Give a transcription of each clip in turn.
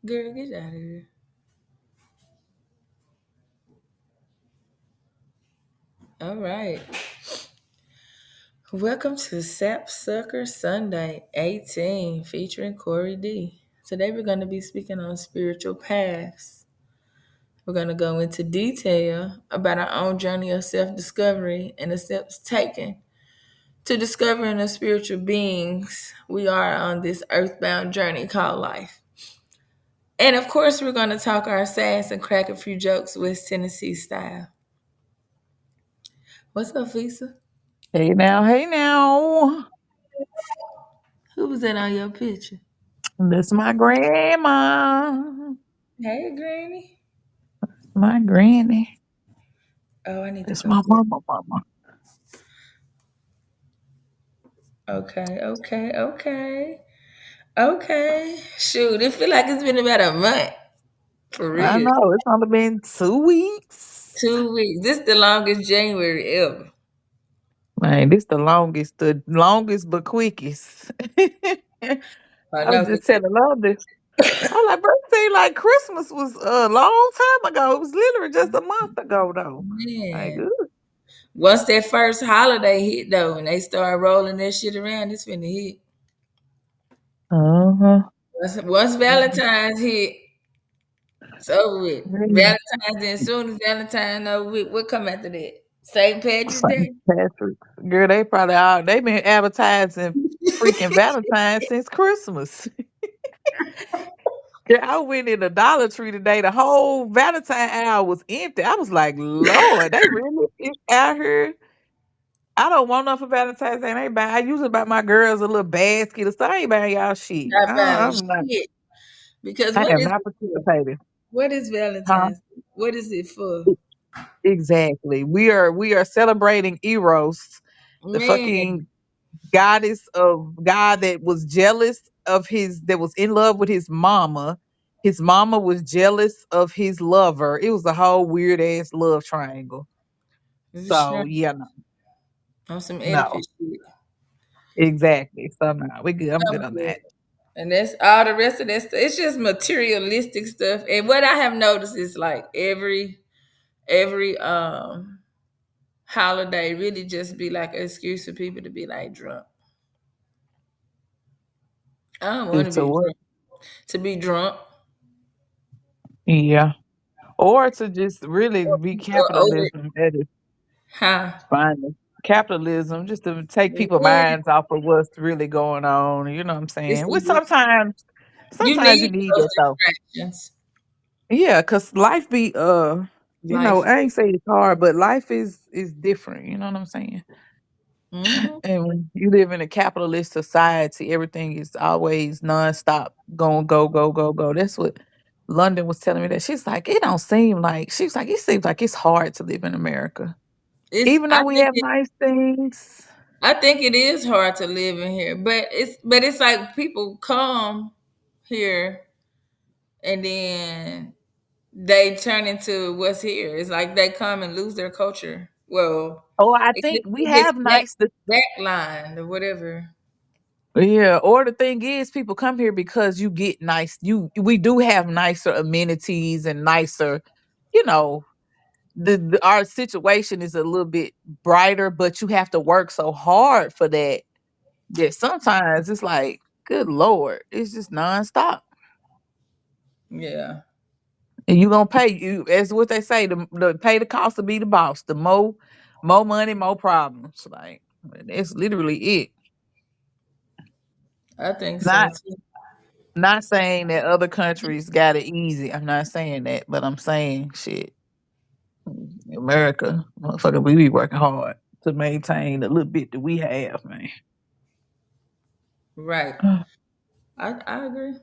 Girl, get out of here. All right. Welcome to Sap Sucker Sunday 18 featuring Corey D. Today we're going to be speaking on spiritual paths. We're going to go into detail about our own journey of self discovery and the steps taken to discovering the spiritual beings we are on this earthbound journey called life. And of course, we're going to talk our sass and crack a few jokes West Tennessee style. What's up, Lisa? Hey now, hey now. Who was that on your picture? This my grandma. Hey, Granny. My granny. Oh, I need to That's go my back. mama. Okay, okay, okay. Okay. Shoot, it feel like it's been about a month. For I real. know. It's only been 2 weeks. 2 weeks. This is the longest January ever. Man, this the longest but quickest. I I was know. just telling Lotus. I was like, bro, it seemed like Christmas was a long time ago. It was literally just a month ago though. Like, Man. good. Once that first holiday hit though, and they start rolling that shit around, it's finna hit. Uh-huh. Once Valentine's hit, it's over with. Yeah. Valentine's, then soon as Valentine's over with, what come after that? St. Patrick's St. Day? Patrick. Girl, they probably all they been advertising freaking Valentine's since Christmas. Yeah, I went in the Dollar Tree today. The whole Valentine aisle was empty. I was like, Lord, they really is out here. I don't want nothing for Valentine's Day. I ain't buying. I usually buy my girls a little basket or something. I ain't buying y'all shit. Not buying I'm not. shit. Because I am not participating. what is Huh? Valentine's? What is it for? Exactly. We are celebrating Eros, the Man, fucking goddess of God that was jealous of that was in love with his mama. His mama was jealous of his lover. It was a whole weird ass love triangle. you sure So yeah, no, on some no, edifice shit. exactly. So no, we good. I'm good I'm on good. that. And that's all the rest of that stuff. It's just materialistic stuff. And what I have noticed is like every holiday really just be like an excuse for people to be like drunk. I don't want to It's a be what? drunk. To be drunk Yeah. Or to just really be or over capitalism at its huh? finest. Capitalism, just to take people's Man, minds off of what's really going on. You know what I'm it's saying? Which sometimes you you need need those that though. distractions. Yeah, cause life be Life. I ain't say it's hard, but life is different. You know what I'm saying? Mm-hmm. And when you live in a capitalist society, everything is always nonstop going go go go go. That's what London was telling me. That she's like, it don't seem like she's like it seems like it's hard to live in America, It's even I though we think have nice things. I think it is hard to live in here, but it's like people come here and then they turn into what's here. It's like they come and lose their culture. Well, Oh, I it think gets, we it gets have nice. backlined or whatever. Yeah, or the thing is, people come here because you get nice. We do have nicer amenities and nicer, you know, our situation is a little bit brighter, but you have to work so hard for that that sometimes it's like, good lord, it's just nonstop. Yeah, And you gonna pay you as what they say, the pay the cost to be the boss. The more money, more problems. Like that's literally it. I think so Not too. not saying that other countries got it easy. I'm not saying that, but I'm saying shit. America, motherfucker, we be working hard to maintain the little bit that we have, man. Right. I agree.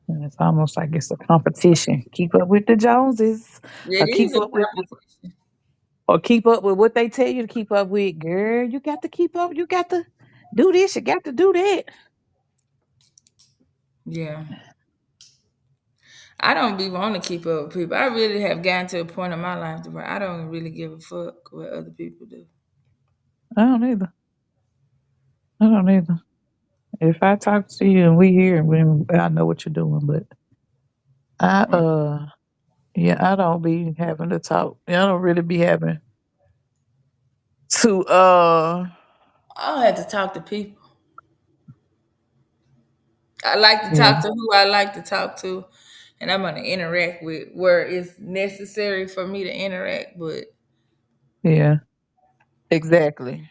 And it's almost like it's a competition. Keep up with the Joneses, It or is keep a up with, competition. what they tell you to keep up with. Girl, you got to keep up. You got to do this. You got to do that. Yeah. I don't be want to keep up with people. I really have gotten to a point in my life where I don't really give a fuck what other people do. I don't either. I don't either. If I talk to you and we here, then I know what you're doing. But I yeah, I don't be having to talk. I don't really be having to I don't have to talk to people. I like to yeah, talk to who I like to talk to, and I'm gonna interact with where it's necessary for me to interact. But yeah, exactly.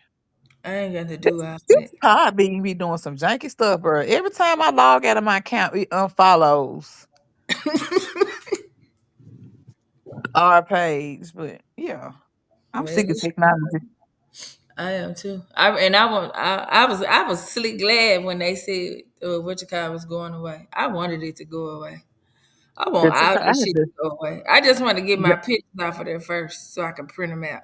I ain't got to do all This that. pod be doing some janky stuff, bro. Every time I log out of my account, it unfollows our page. But yeah, I'm sick of Man, technology. I am too. I was sleep glad when they said what your car was going away. I wanted it to go away. I want That's all okay. I this had shit to go away. I just want to get my to. pictures off of there first so I can print them out.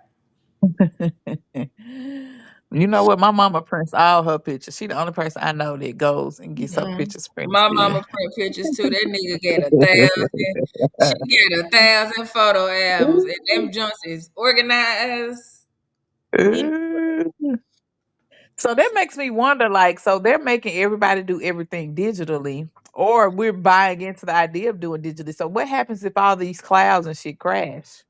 You know what? My mama prints all her pictures. She the only person I know that goes and gets her Mhm. pictures printed My still. mama print pictures too. That nigga got 1,000. She got 1,000 photo albums, and them joints is organized. In So that makes me wonder, like, so they're making everybody do everything digitally, or we're buying into the idea of doing digitally. So what happens if all these clouds and shit crash?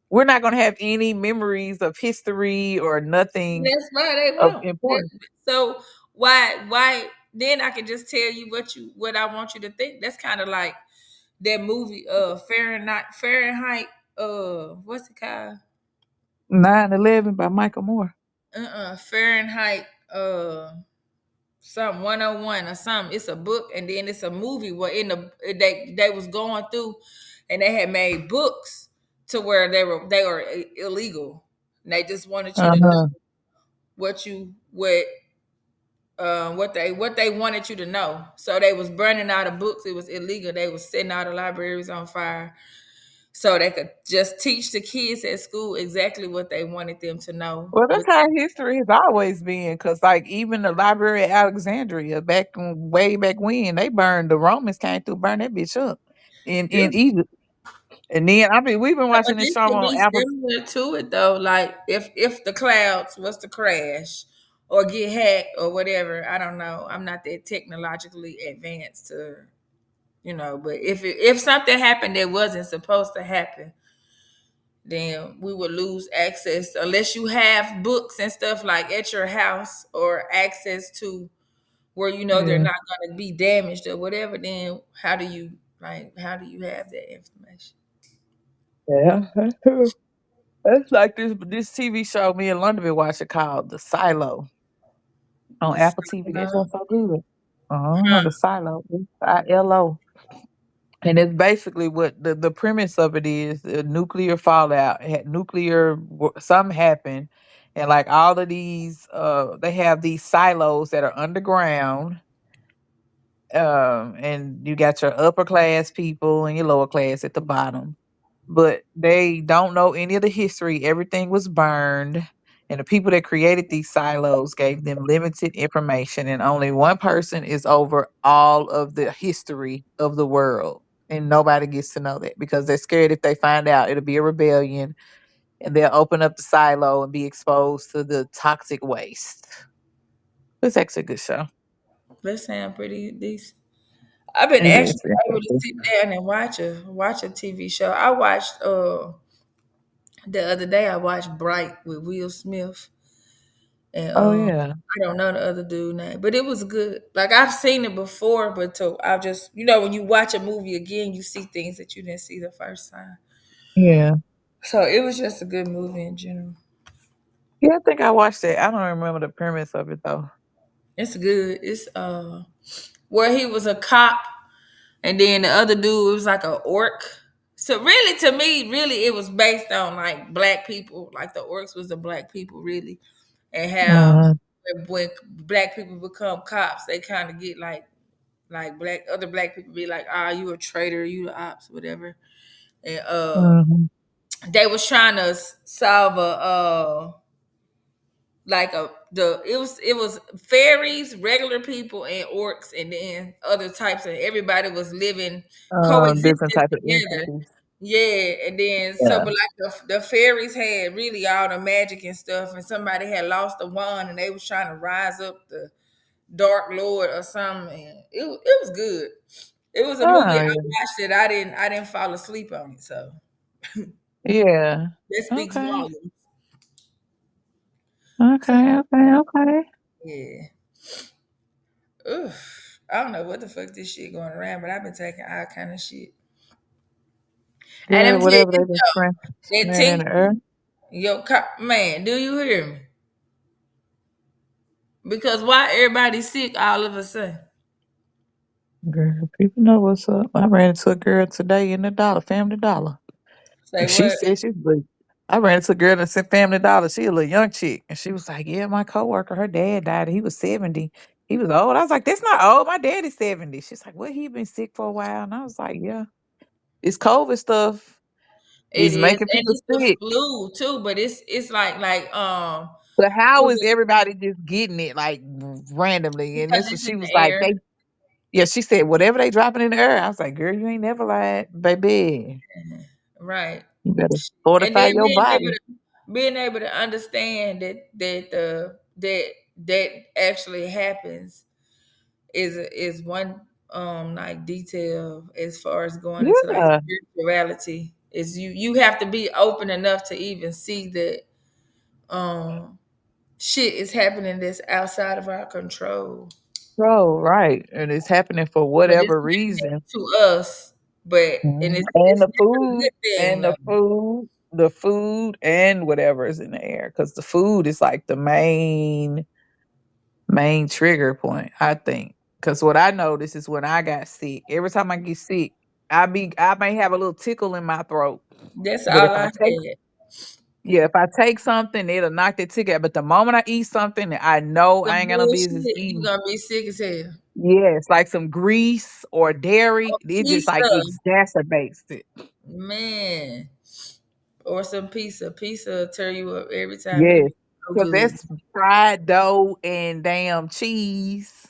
We're not gonna have any memories of history or nothing That's why they of won't. importance. So why then I can just tell you what I want you to think. That's kind of like that movie Fahrenheit what's it called? 9/11 by Michael Moore. Fahrenheit something 101 or something. It's a book and then it's a movie where in the they was going through and they had made books to where they were illegal. And they just wanted you to know Uh-huh. what they wanted you to know. So they was burning out of books. It was illegal. They was setting all the libraries on fire. So they could just teach the kids at school exactly what they wanted them to know. Well, that's But how history has always been. Because, like, even the Library of Alexandria, way back when, they burned the Romans came through, burn that bitch up yeah. in Egypt. And then, I mean, we've been But watching this this show could on be Apple. similar to it though. Like if the clouds was to crash or get hacked or whatever, I don't know. I'm not that technologically advanced to but if something happened that wasn't supposed to happen, then we would lose access unless you have books and stuff like at your house or access to where they're Yeah, not going to be damaged or whatever. Then how do you have that information? yeah. That's like this TV show me and London been watching called The Silo on The Apple TV. That silo, was so good. The Silo, Silo. And it's basically what the premise of it is: nuclear fallout, had something happened, and like all of these, they have these silos that are underground, and you got your upper class people and your lower class at the bottom, but they don't know any of the history. Everything was burned, and the people that created these silos gave them limited information, and only one person is over all of the history of the world. And nobody gets to know that because they're scared if they find out it'll be a rebellion and they'll open up the silo and be exposed to the toxic waste. It's actually a good show. that sound pretty decent. I've been It actually is able to interesting. sit down and watch a TV show. I watched the other day. I watched Bright with Will Smith, and Oh yeah. I don't know the other dude name, but it was good. Like I've seen it before, but I just when you watch a movie again, you see things that you didn't see the first time. Yeah. So it was just a good movie in general. Yeah, I think I watched it. I don't remember the premise of it though. It's good. It's where he was a cop. And then the other dude was like a orc. So really, to me, really, it was based on like black people. Like the orcs was the black people, really, and how Uh, when black people become cops, they kind of get like black people be like, ah, you a traitor, you the ops, whatever. And mhm. they was trying to solve a like a the it was fairies, regular people, and orcs, and then other types, and everybody was living Different coexisting type of together. entities. Yeah, and then so, Yeah. but like the fairies had really all the magic and stuff, and somebody had lost the wand, and they was trying to rise up Dark Lord or something. And it was good. It was a movie I Oh, watched it. I didn't fall asleep on it, so yeah. that speaks Okay. volumes. So Okay. Okay. Okay. yeah. Oof. I don't know what the fuck this shit going around, but I've been taking all kind of shit. And let Girl, me tell you whatever this they been though, that spraying in the air. tincture, man, do you hear me? Because why everybody sick all of a sudden? Girl, people know what's up. I ran into a girl today in the dollar, Family Dollar. Say And she what? said she's like, I ran into a girl that said Family Dollar. She a little young chick. And she was like, yeah, my coworker, her dad died. He was 70. He was old. I was like, that's not old. My dad is 70. She's like, well, he been sick for a while. And I was like, yeah, it's COVID stuff. It It's is, making and people it's the sick. flu too. But it's like But how was is it everybody just getting it like randomly? And because this was, it's she in was the like, air. they, yeah, she said, whatever they dropping in the air. I was like, girl, you ain't never lied, baby. Right. You better And fortify then your body. being able to understand that actually happens is one like detail as far as going into like Yeah. spirituality. Is you have to be open enough to even see that um shit is happening that's outside of our control. Oh, right. And it's happening for But it's whatever happening reason. to us. But and Mhm. it's And the never a food, good thing and though. the food, and whatever is in the air. Because the food is like the main trigger point, I think. Because what I noticed is when I got sick, every time I get sick, I may have a little tickle in my throat. That's But all if I I take had. yeah, if I take something, it'll knock that ticket out. But the moment I eat something that I know I Some ain't got no bullshit, business you eating, gonna be sick as hell. yes, like some grease or dairy, Or it just like pizza, exacerbates it. man. Or some pizza. Pizza will tear you up every time. It'll Yes, be so because good. that's fried dough and damn cheese.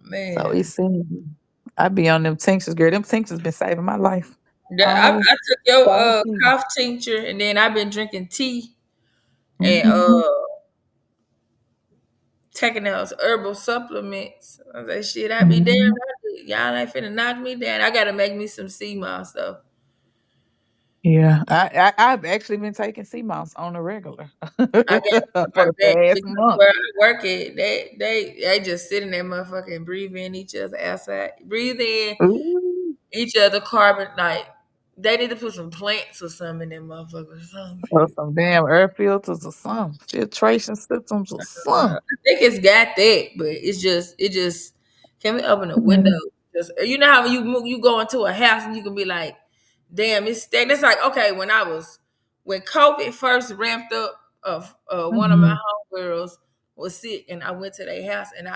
So Man. it's I be on them tinctures, girl. Them tinctures been saving my life. I don't I took your know. cough tincture and then I've been drinking tea and Mhm. taking those herbal supplements. I was like, shit, I be damn. Mhm. Y'all ain't finna knock me down. I gotta make me some sea moss though. Yeah, I've actually been taking sea moss on the regular for I got it for my the back past because month. where I work at, they just sit in that motherfucker and breathe in each other outside, breathe in Ooh, each other carbon. Like they need to put some plants or something in that motherfucker or some or shit. some damn air filters or some filtration systems or some. I think it's got that, but it just can we open a window? Mhm. Just you know how when you go into a house and you can be like, damn, it's stagnant. It's like okay, when COVID first ramped up, of one of my Mhm. homegirls was sick, and I went to their house and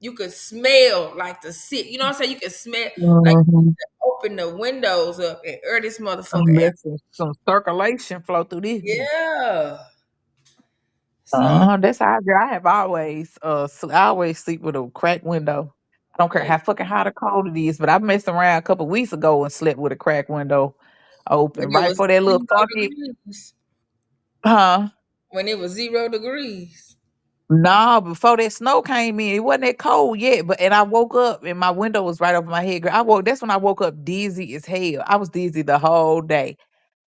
you could smell like the sick. You know what I'm saying? You could smell like Mhm. open the windows up and air this motherfucker out. Let some circulation flow through this bitch. Yeah. So That's how I do. I have always I always sleep with a cracked window. I don't care hey, how fucking hot or cold it is, but I messed around a couple weeks ago and slept with a cracked window when open it right was for that little 0 funky degrees. huh. When it was 0 degrees. No, before that snow came in, it wasn't that cold yet. But and I woke up and my window was right over my head. Girl, I woke. That's when I woke up dizzy as hell. I was dizzy the whole day.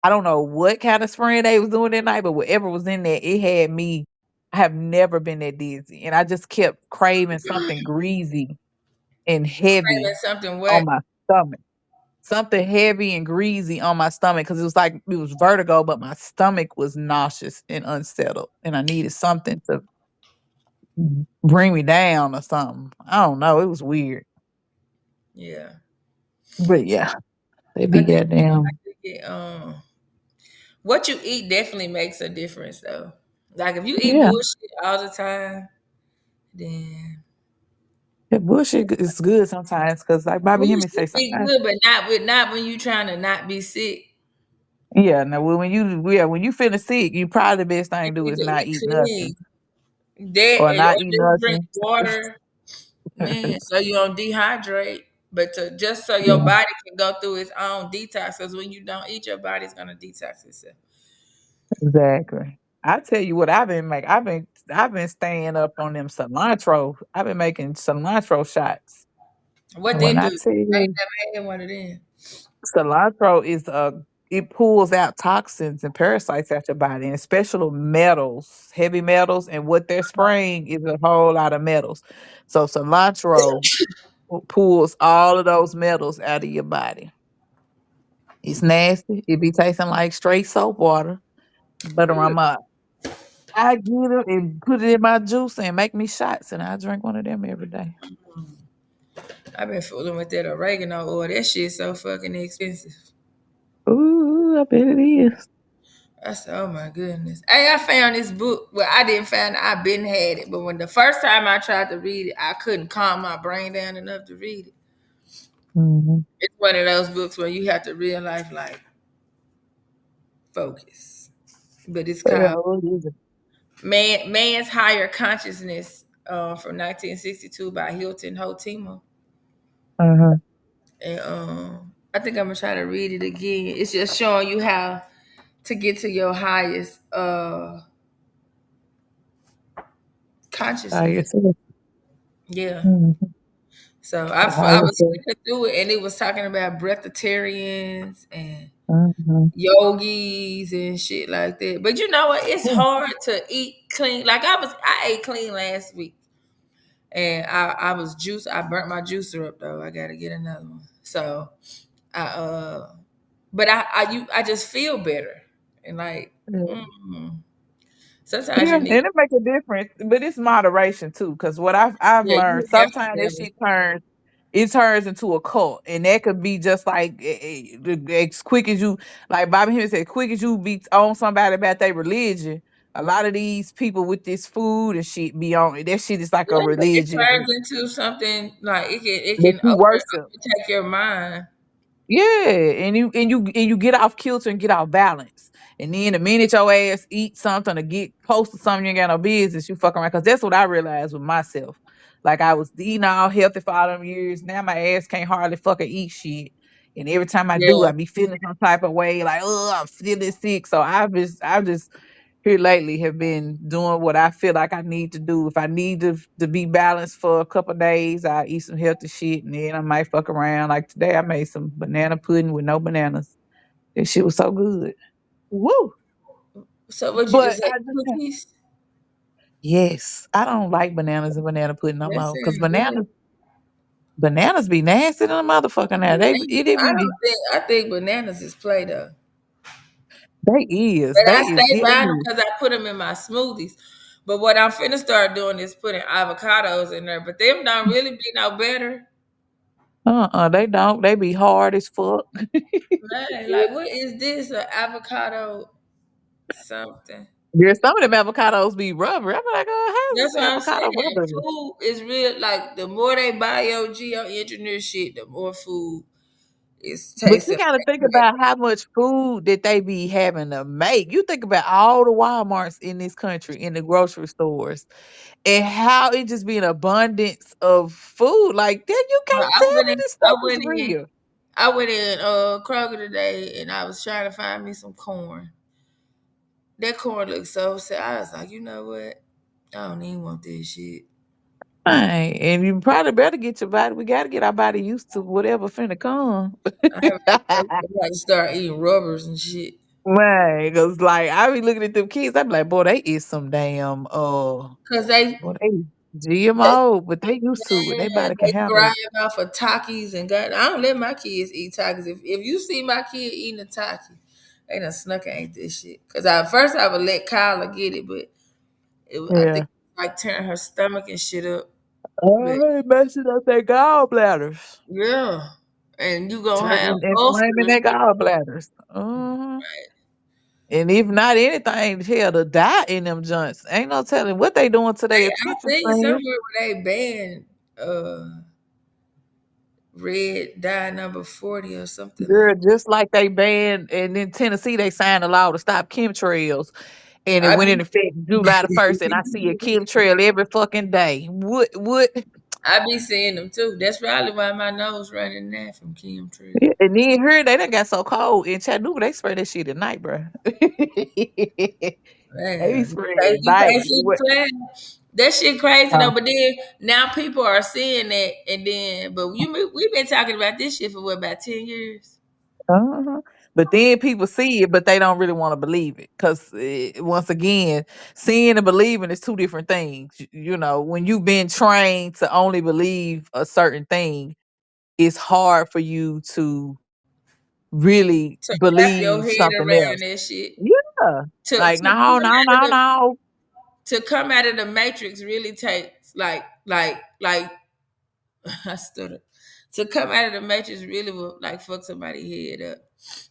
I don't know what kind of spraying they was doing that night, but whatever was in there, it had me. I have never been that dizzy, and I just kept craving something greasy and heavy Craving something on wet. my stomach. Something heavy and greasy on my stomach because it was like it was vertigo, but my stomach was nauseous and unsettled, and I needed something to bring me down or something. I don't know. It was weird. Yeah. But yeah, they I be think I goddamn. think what you eat definitely makes a difference though. Like if you eat Yeah. bullshit all the time, then That bullshit is good sometimes because like Bobby Hemming say bullshit be sometimes. good, but not when you trying to not be sick. Yeah, now when you feeling sick, you probably the best thing You to do need is to not eat eat clean. nothing. That Or not or eat just drink nothing. water, man, so you don't dehydrate. But to just so your Yeah, body can go through its own detox, because when you don't eat, your body's gonna detox itself. exactly. I tell you what I've been I've been staying up on them cilantro. I've been making cilantro shots. What And when they I do? tell I you, ain't never had one of them. cilantro is it pulls out toxins and parasites out your body, and especially metals, heavy metals, and what they're spraying is a whole lot of metals. So cilantro pulls all of those metals out of your body. It's nasty. It be tasting like straight soap water. But I get it and put it in my juice and make me shots, and I drink one of them every day. I've been fooling with that oregano oil. That shit's so fucking expensive. Ooh, I bet it is. I said, oh my goodness. Hey, I found this book. Well, I didn't find it. I been had it. But when the first time I tried to read it, I couldn't calm my brain down enough to read it. Mm-hmm. It's one of those books where you have to real life like focus. But it's Yeah, called what is it? Man's Higher Consciousness from 1962 by Hilton Hotema. Uh-huh. And I think I'm gonna try to read it again. It's just showing you how to get to your highest I consciousness. guess it is. Yeah. Mhm. So The I highest was self. flipping through it, and it was talking about breatharians and Mhm. yogis and shit like that. But you know what? It's Mm. hard to eat clean. Like I ate clean last week, and I was juice. I burnt my juicer up though. I got to get another one. So I but I just feel better, and like sometimes Yeah, you and need. it make a difference, but it's moderation too. Because what I've Yeah, learned, you have to sometimes that balance. shit turns, it turns into a cult, and that could be just like as quick as you, like Bobby Hemmings said, quick as you be on somebody about their religion. A lot of these people with this food and shit be on it. That shit is like a Yeah, it religion turns into something like it that can you worship. overtake your mind. Yeah, and you get off kilter and get off balance. And then the minute your ass eat something or get close to something you ain't got no business, you fucking around. Cause that's what I realized with myself. Like I was eating all healthy for all them years. Now my ass can't hardly fucking eat shit. And every time I do, Yeah. I be feeling some type of way, like, oh, I'm feeling sick. So I've just here lately have been doing what I feel like I need to do. If I need to be balanced for a couple of days, I eat some healthy shit and then I might fuck around. Like today I made some banana pudding with no bananas. That shit was so good. Woo! So would you But just have I just cookies? yes, I don't like bananas and banana pudding no That more. Cause sounds good. bananas be nasty than a motherfucker now. I don't think I think bananas is play though. But they I is stay hit or buying them miss. because I put them in my smoothies. But what I'm finna start doing is putting avocados in there. But them don't really be no better. They don't. They be hard as fuck. Man, like what is this? An avocado something. Yeah, some of them avocados be rubber. I'm like, oh, how's That's this what I'm avocado saying. rubber? Food is real. Like the more they geo-engineer shit, the more food is But you tasting gotta think like. about how much food that they be having to make. You think about all the Walmarts in this country, in the grocery stores, and how it just be an abundance of food. Like that, you Well, can't tell me this I stuff is went in, real. I went in Kroger today, and I was trying to find me some corn. That corn looked so sad. I was like, you know what? I don't even want this shit. Right. And you probably better get your body. We gotta get our body used to whatever finna come. I have to start eating rubbers and shit. Right. Cause like I be looking at them kids, I be like, boy, they is some damn Cause they, boy, they they GMO, but they used to it. They man, body can they handle thrive it. off of Takis and God. I don't let my kids eat Takis. If you see my kid eating a Taki, they done snuck and ate this shit. Cause at first I would let Kyla get it, but I think Yeah. like tearing her stomach and shit up. But Oh, it messing up their gallbladders. yeah, and you gonna have Turning inflaming ulcers. their gallbladders. Uh-huh. And if not anything, hell, to die in them joints. Ain't no telling what they doing to their I attention seen span. somewhere where they banned red dye number 40 or something Girl, like just like they banned, and in Tennessee, they signed a law to stop chemtrails. And it that. went into effect July the 1st, and I see a chemtrail every fucking day. What? I be seeing them too. That's probably why my nose running now from chemtrail. Yeah, and then here, they done got so cold in Chattanooga, they spray that shit at night, bro. They be Man, spreading you night. can't see the class. That shit crazy though. But then now people are seeing that, and then we've been talking about this shit for what, about 10 years. Uh-huh. But then people see it, but they don't really want to believe it. Because once again, seeing and believing is two different things. You know, when you've been trained to only believe a certain thing, it's hard for you to really To wrap your believe head something around else. that shit. Yeah. To Like, to no, come no, out of no, the no. to come out of the matrix really takes like I stuttered. To come out of the matrix really will like fuck somebody's head up.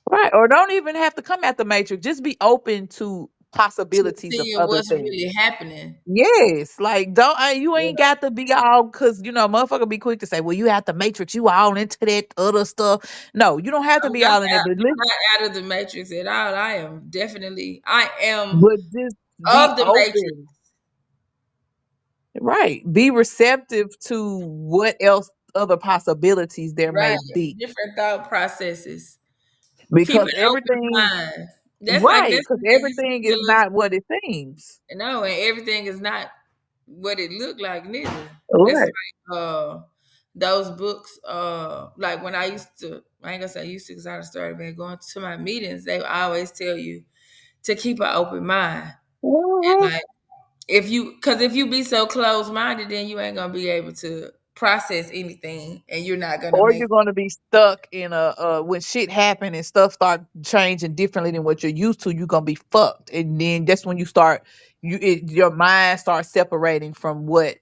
Right. Or don't even have to come at the matrix. Just be open to To possibilities of seeing other what's things. really happening. Yes, like don't you Yeah. ain't got to be all because motherfucker be quick to say, well, you have to matrix, you all into that other stuff. No, you don't have to be all in it, I'm not out of the matrix at all. I am but just be of the matrix. open, right? Be receptive to what else other possibilities there Right. may be, Different thought processes. Keep because an open everything, mind. right? That's Because what they used to everything is tell us. not what it seems. No, and everything is not what it looked like neither. That's Right. like those books, like when I ain't gonna say I used to because I started been going to my meetings, they always tell you to keep an open mind. Mhm. Like if you be so closed minded, then you ain't gonna be able to process anything, and you're not gonna Or make you're gonna be stuck in a when shit happen and stuff start changing differently than what you're used to. You're gonna be fucked, and then that's when you start your mind starts separating from what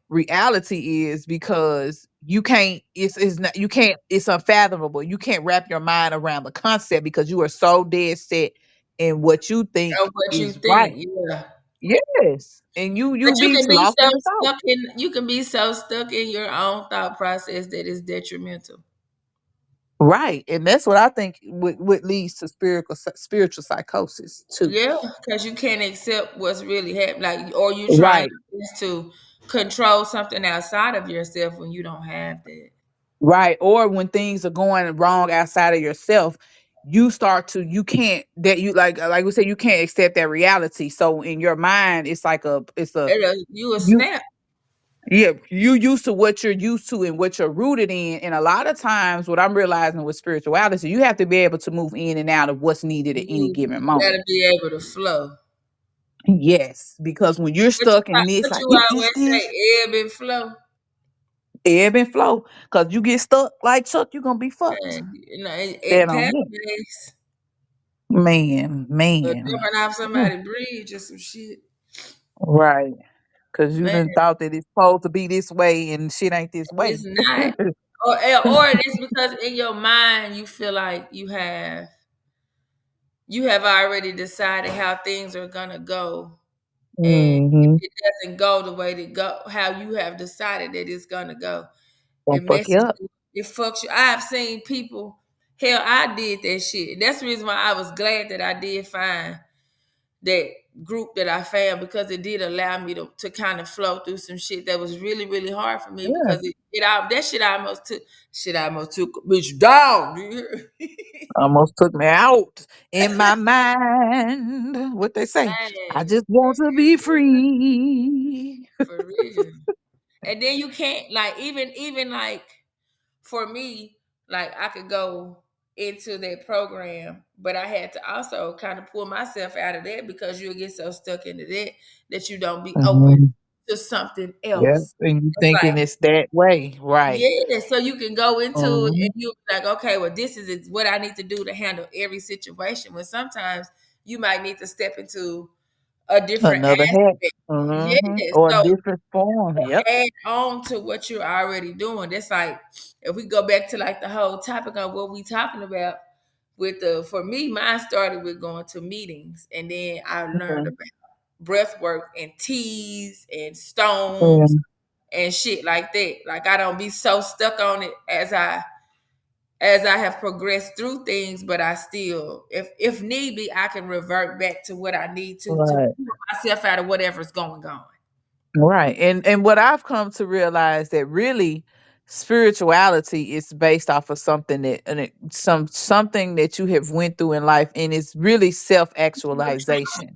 reality is, because you can't. It's not, you can't. It's unfathomable. You can't wrap your mind around the concept because you are so dead set in what you of think what you is right. think. Yeah. Yes, and you But be lost in the thought. you can be so stuck in your own thought process that it's detrimental. Right, and that's what I think what leads to spiritual psychosis too. Yeah, because you can't accept what's really happening, like, or you trying Right, your best to control something outside of yourself when you don't have that. right. Or when things are going wrong outside of yourself, you start to you can't that you like we said, you can't accept that reality. So in your mind, it's like it's a You a you snap. yeah, you used to what you're used to and what you're rooted in. And a lot of times what I'm realizing with spirituality, you have to be able to move in and out of what's needed at any given You got moment. to be able to flow. Yes, because when you're stuck in this, But like you it's always this say ebb and flow. ebb and flow. Cause you get stuck like Chuck, you're gonna be fucked. And, That at on me. pathways, Man, or man. jumping off Mm, somebody's bridge or some shit. right. Cause you Man, done thought that it's supposed to be this way and shit ain't this it's way. not. Or it's because in your mind you feel like you have already decided how things are gonna go. And if Mm-hmm. it doesn't go the way to go, how you have decided that it's gonna go, it Gonna fuck you messes up. you. It fucks you. I've seen people. Hell, I did that shit. That's the reason why I was glad that I did find that group that I found, because it did allow me to kind of flow through some shit that was really, really hard for me, Yeah. because that shit almost took a bitch down. You hear? Almost took me out in my mind. What they say? I Man, just want to be free. for real. And then you can't, like, even like for me, like I could go into that program, but I had to also kind of pull myself out of that, because you'll get so stuck into that that you don't be open Mhm. to something Yeah. else. And you It's thinking like, it's that way. Right. yeah, so you can go into it and Mhm. you'll be like, okay, well, this is what I need to do to handle every situation. When sometimes you might need to step into a different Another hat. aspect. Yeah, Mhm. Or a so different form. Yep. add on to what you're already doing. That's like, if we go back to like the whole topic of what we talking about with for me, mine started with going to meetings, and then I learned Mhm. about breath work and teas and Yeah. stones and shit like that. Like, I don't be so stuck on it as I have progressed through things, but I still, if need be, I can revert back to what I need to Right. pull myself out of whatever's going on. Right. And what I've come to realize that really spirituality is based off of something that something that you have went through in life, and it's really self-actualization.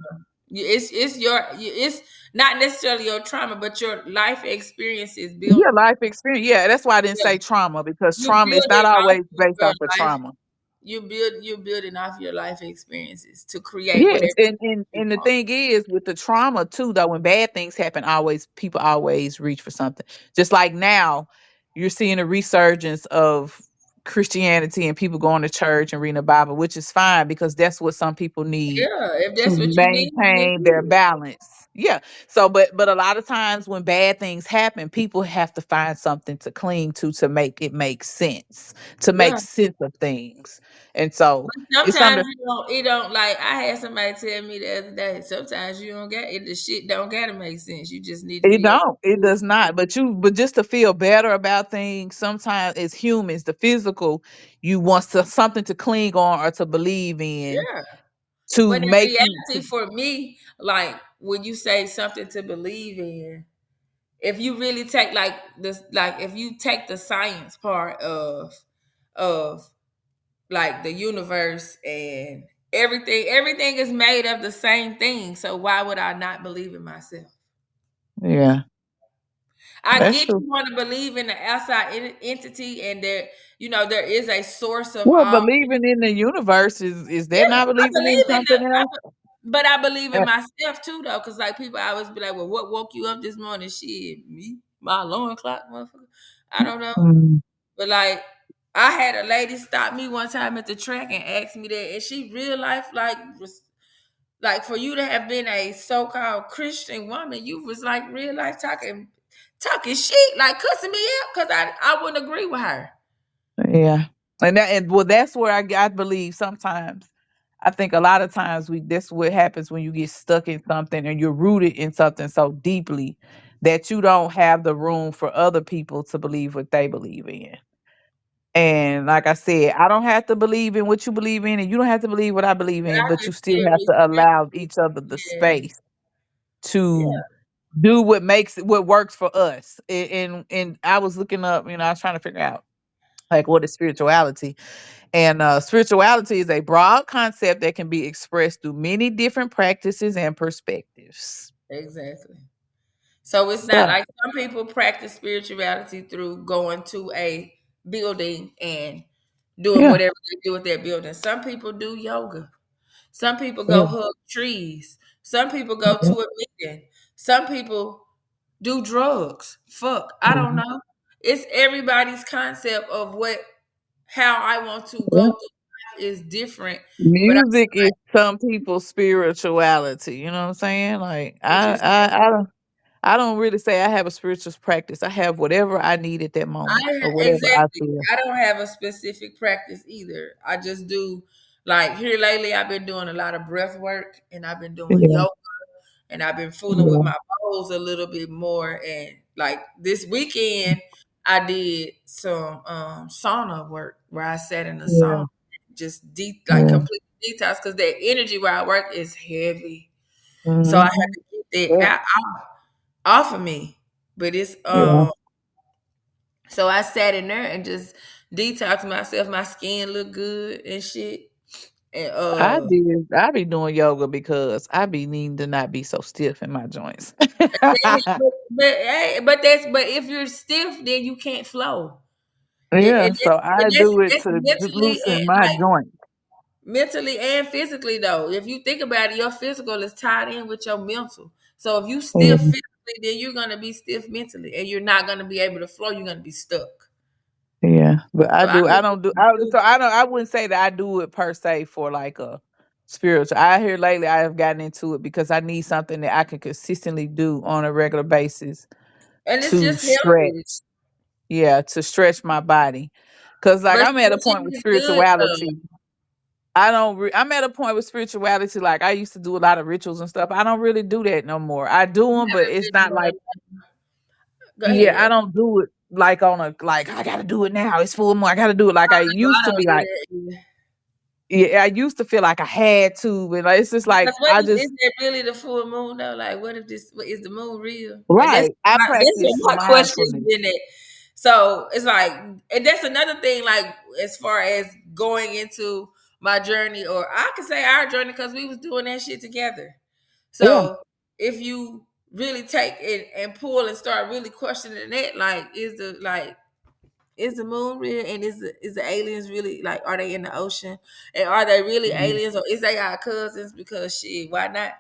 It's not necessarily your trauma, but your life experiences built. Yeah, life experience. Yeah, that's why I didn't Yeah, say trauma because you trauma is not building off always of based your off of life. trauma. You're building off your life experiences to create Yes, whatever and you and the want. thing is with the trauma too, though, when bad things happen, always people always reach for something. Just like now, you're seeing a resurgence of Christianity and people going to church and reading the Bible, which is fine because that's what some people need Yeah, if to that's what you need, then maintain their good. balance. Yeah. So, but a lot of times when bad things happen, people have to find something to cling to make it make sense, to make Yeah. sense of things, and so it's Sometimes something. you don't. It don't like. I had somebody tell me the other day. Sometimes you don't get it. The shit don't gotta make sense. You just need to It be able don't. It to does not. But just to feel better about things, sometimes as humans, the physical, you want something to cling on or to believe in yeah. to But in make you. reality, for me, like when you say something to believe in, if you really take like this, like if you take the science part of like the universe and everything is made of the same thing. So why would I not believe in myself? Yeah, I that's get true. you want to believe in the outside entity, and there, there is a source of Well, all. believing in the universe is Yeah, that not I believing in believe in something else? but I believe in Uh, myself too, though, because like people always be like, "Well, what woke you up this morning?" Shit, me, my alarm clock, motherfucker. I don't know, mm, but like. I had a lady stop me one time at the track and ask me that, and she real life like for you to have been a so-called Christian woman, you was like real life talking shit, like cussing me out because I wouldn't agree with her. yeah, and well, that's where I believe sometimes. I think a lot of times that's what happens when you get stuck in something and you're rooted in something so deeply that you don't have the room for other people to believe what they believe in. And like I said, I don't have to believe in what you believe in, and you don't have to believe what I believe But in, I but can you still still have to respect allow you. each other the Yeah, space to yeah, do what works for us. And I was looking up, I was trying to figure out like what is spirituality. And spirituality is a broad concept that can be expressed through many different practices and perspectives. exactly. So it's not So like some people practice spirituality through going to a building and doing yeah, whatever they do with that building. Some people do yoga. Some people yeah, go hug trees. Some people go yeah, to a meeting. Some people do drugs. Fuck, I don't mhm, know. It's everybody's concept of how I want to go yeah. through life is different. But I Music feel is like some people's spirituality. You know what I'm saying? Like what you said, I don't really say I have a spiritual practice. I have whatever I need at that moment or whatever I exactly. feel. I don't have a specific practice either. I just do like here lately. I've been doing a lot of breath work and I've been doing Yeah, yoga and I've been fooling with yeah, my bowls a little bit more. And like this weekend, I did some sauna work where I sat in the yeah, sauna, just deep, like yeah. complete detox because that energy where I work is heavy, so I have Hmm. to get Yeah, that off of me. But it's yeah. so I sat in there and just detoxed myself. My skin looked good and shit. And I be doing yoga because I be needing to not be so stiff in my joints. but if you're stiff, then you can't flow. Yeah, And so I do it that's to mentally and loosen my like joints. mentally and physically though. If you think about it, your physical is tied in with your mental. So if you stiff Yeah, physically, then you're gonna be stiff mentally, and you're not gonna be able to flow. You're gonna be stuck. yeah, but So I I look don't at do, the two. I wouldn't say that I do it per se for like a spiritual. I hear lately I have gotten into it because I need something that I can consistently do on a regular basis And it's to just healthy. stretch. Yeah, to stretch my body. Cause like But I'm at a stretching point with is good though. spirituality. I'm at a point with spirituality. Like I used to do a lot of rituals and stuff. I don't really do that no more. I do You them, but haven't it's been not doing like, it. Go yeah, I ahead. don't do it like on a, like I got to do it now. It's full moon. I got to do it like I No, used I to don't be do like, that either. yeah, I used to feel like I had to, but like, it's just Because like, what I if just, is that really the full moon though? Like, what if this is the moon real? And right. I that's practice what my question's mindfulness. been at. So it's like, and that's another thing. Like, as far as going into my journey, or I could say our journey, because we was doing that shit together. Yeah. So if you really take it and pull and start really questioning that, like, is the moon real, and is the aliens really, like, are they in the ocean, and are they really Mhm. aliens, or is they our cousins? Because shit, why not?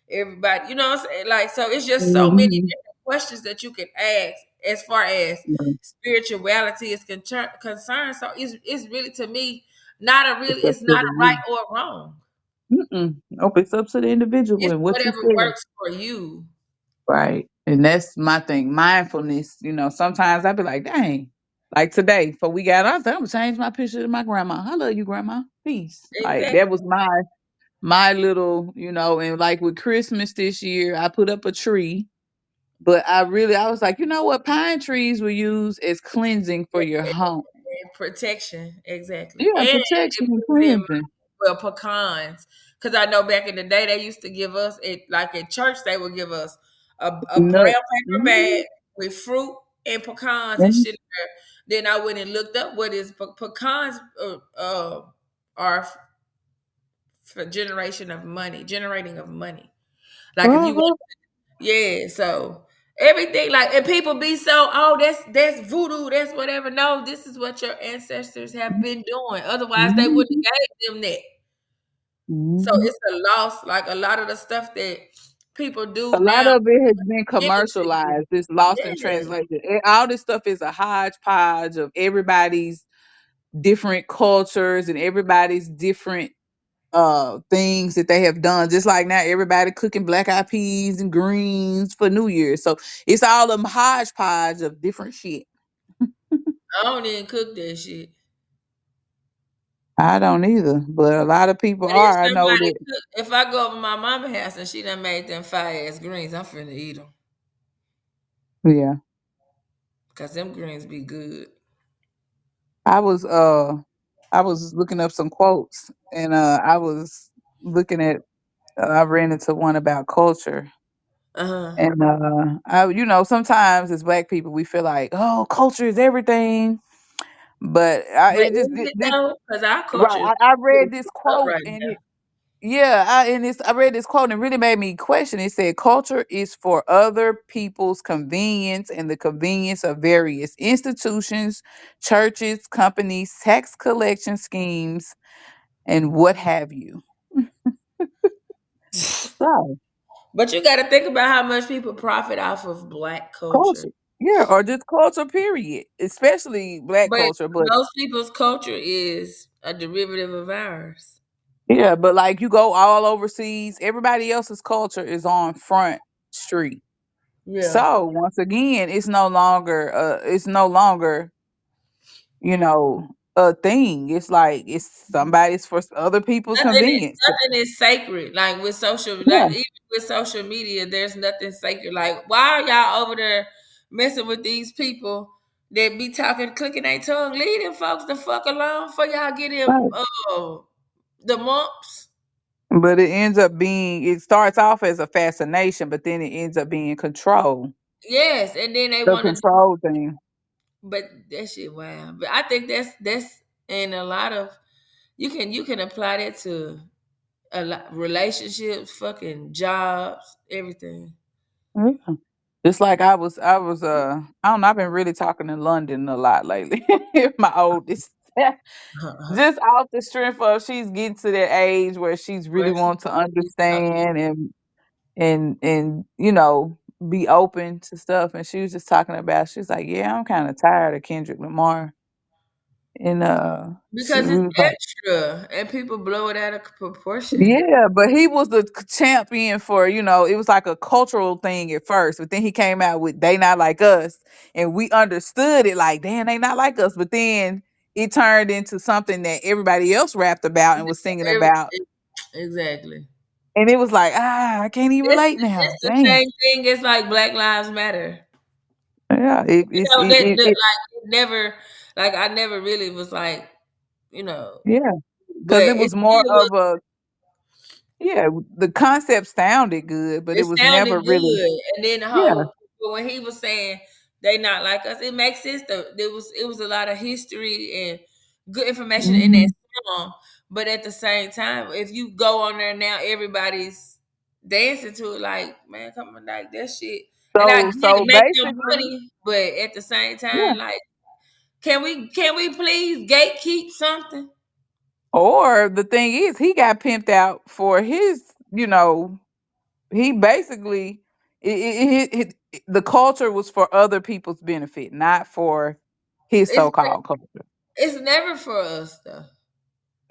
Everybody, you know what I'm saying? Like, so it's just so many Mhm. different questions that you can ask as far as Yeah. spirituality is concerned. So it's really, to me, not a really, It's up it's to not a right the or wrong. Mm-mm. Nope, it's up to the individual It's and what you whatever feel. works for you. Right. And that's my thing. Mindfulness, sometimes I be like, dang. Like today, before we got off, I'm gonna change my picture to my grandma. I love you, grandma. Peace. Like Exactly. that was my little, and like with Christmas this year, I put up a tree. But I was like, you know what? Pine trees were used as cleansing for your home. And protection, exactly. Yeah, And protection it and puts it in cleansing. mind, well, pecans. Because I know back in the day they used to give us it, like at church they would give us a brown Nuts. paper Mhm. bag with fruit and pecans and Mhm. shit in there. Then I went and looked up what is pecans, are for generation of money, generating of money. Like if you Uh-huh. want, yeah, so everything, like, and people be so, oh, that's voodoo, that's whatever. No, this is what your ancestors have been doing. Otherwise, they wouldn't Mhm. have gave them that. So Mhm. it's a loss. Like a lot of the stuff that people A do lot now, of it has been given to you. commercialized. It's lost in Yeah. translation. All this stuff is a hodgepodge of everybody's different cultures and everybody's different things that they have done. Just like now everybody cooking black eyed peas and greens for New Year's. So it's all them hodgepodge of different shit. I don't even cook that shit. I don't either, but a lot of people But if are. I know somebody that. cook, if I go over my mama house and she done made them fire ass greens, I'm finna eat them Yeah. because them greens be good. I was uh I was looking up some quotes and I was looking at I ran into one about culture. Uh huh. And sometimes as black people we feel like, oh, culture is everything. But But is it though? Because our right, culture is I really read this fucked up quote right and now. I read this quote and it really made me question. It said culture is for other people's convenience and the convenience of various institutions, churches, companies, tax collection schemes, and what have you. So But you got to think about how much people profit off of black culture. culture. Yeah, or just culture period. Especially black But culture. But most people's culture is a derivative of ours. yeah, but like you go all overseas, everybody else's culture is on front street. Yeah. So once again, it's no longer, a thing. It's like it's somebody's for other people's convenience. Nothing is sacred. Like with social, Yeah. like even with social media, there's nothing sacred. Like why are y'all over there messing with these people that be talking, clicking their tongue? Leave them folks the fuck alone for y'all get them Right. the mumps. But it starts off as a fascination, but then it ends up being control. Yes, and then they The want to do, control thing. but that shit wow. But I think that's in a lot of, you can apply that to a lot, relationships, fucking jobs, everything. Yeah. Just like I don't know, I've been really talking in London a lot lately. My oldest. Just off the strength of she's getting to that age where she's really Where she want to is talking. understand and be open to stuff. And she was just talking about, she's like, yeah, I'm kind of tired of Kendrick Lamar. And she Because it's was like, extra and people blow it out of proportion. yeah, but he was the champion for, it was like a cultural thing at first, but then he came out with They Not Like Us, and we understood it like, damn, they not like us. But then it turned into something that everybody else rapped about and was singing about. Exactly. And it was like, I can't even It's relate now. it's the Damn. same thing as like Black Lives Matter. Yeah, it, You it's know, it, it, it like it never, like I never really was like, you know, yeah, but because it it was more still was, of a yeah. The concept sounded good, but it it was sounded never really good. And then the yeah. whole, but when he was saying they not like us, it makes sense though. It was a lot of history and good information in that Mhm. song. But at the same time, if you go on there now, everybody's dancing to it like, man, come on, like that shit. And I get So it, make them basically, money, but at the same yeah. time, like, can we please gatekeep something? Or the thing is, he got pimped out for his, he basically, the culture was for other people's benefit, not for his It's so-called culture. it's never for us though.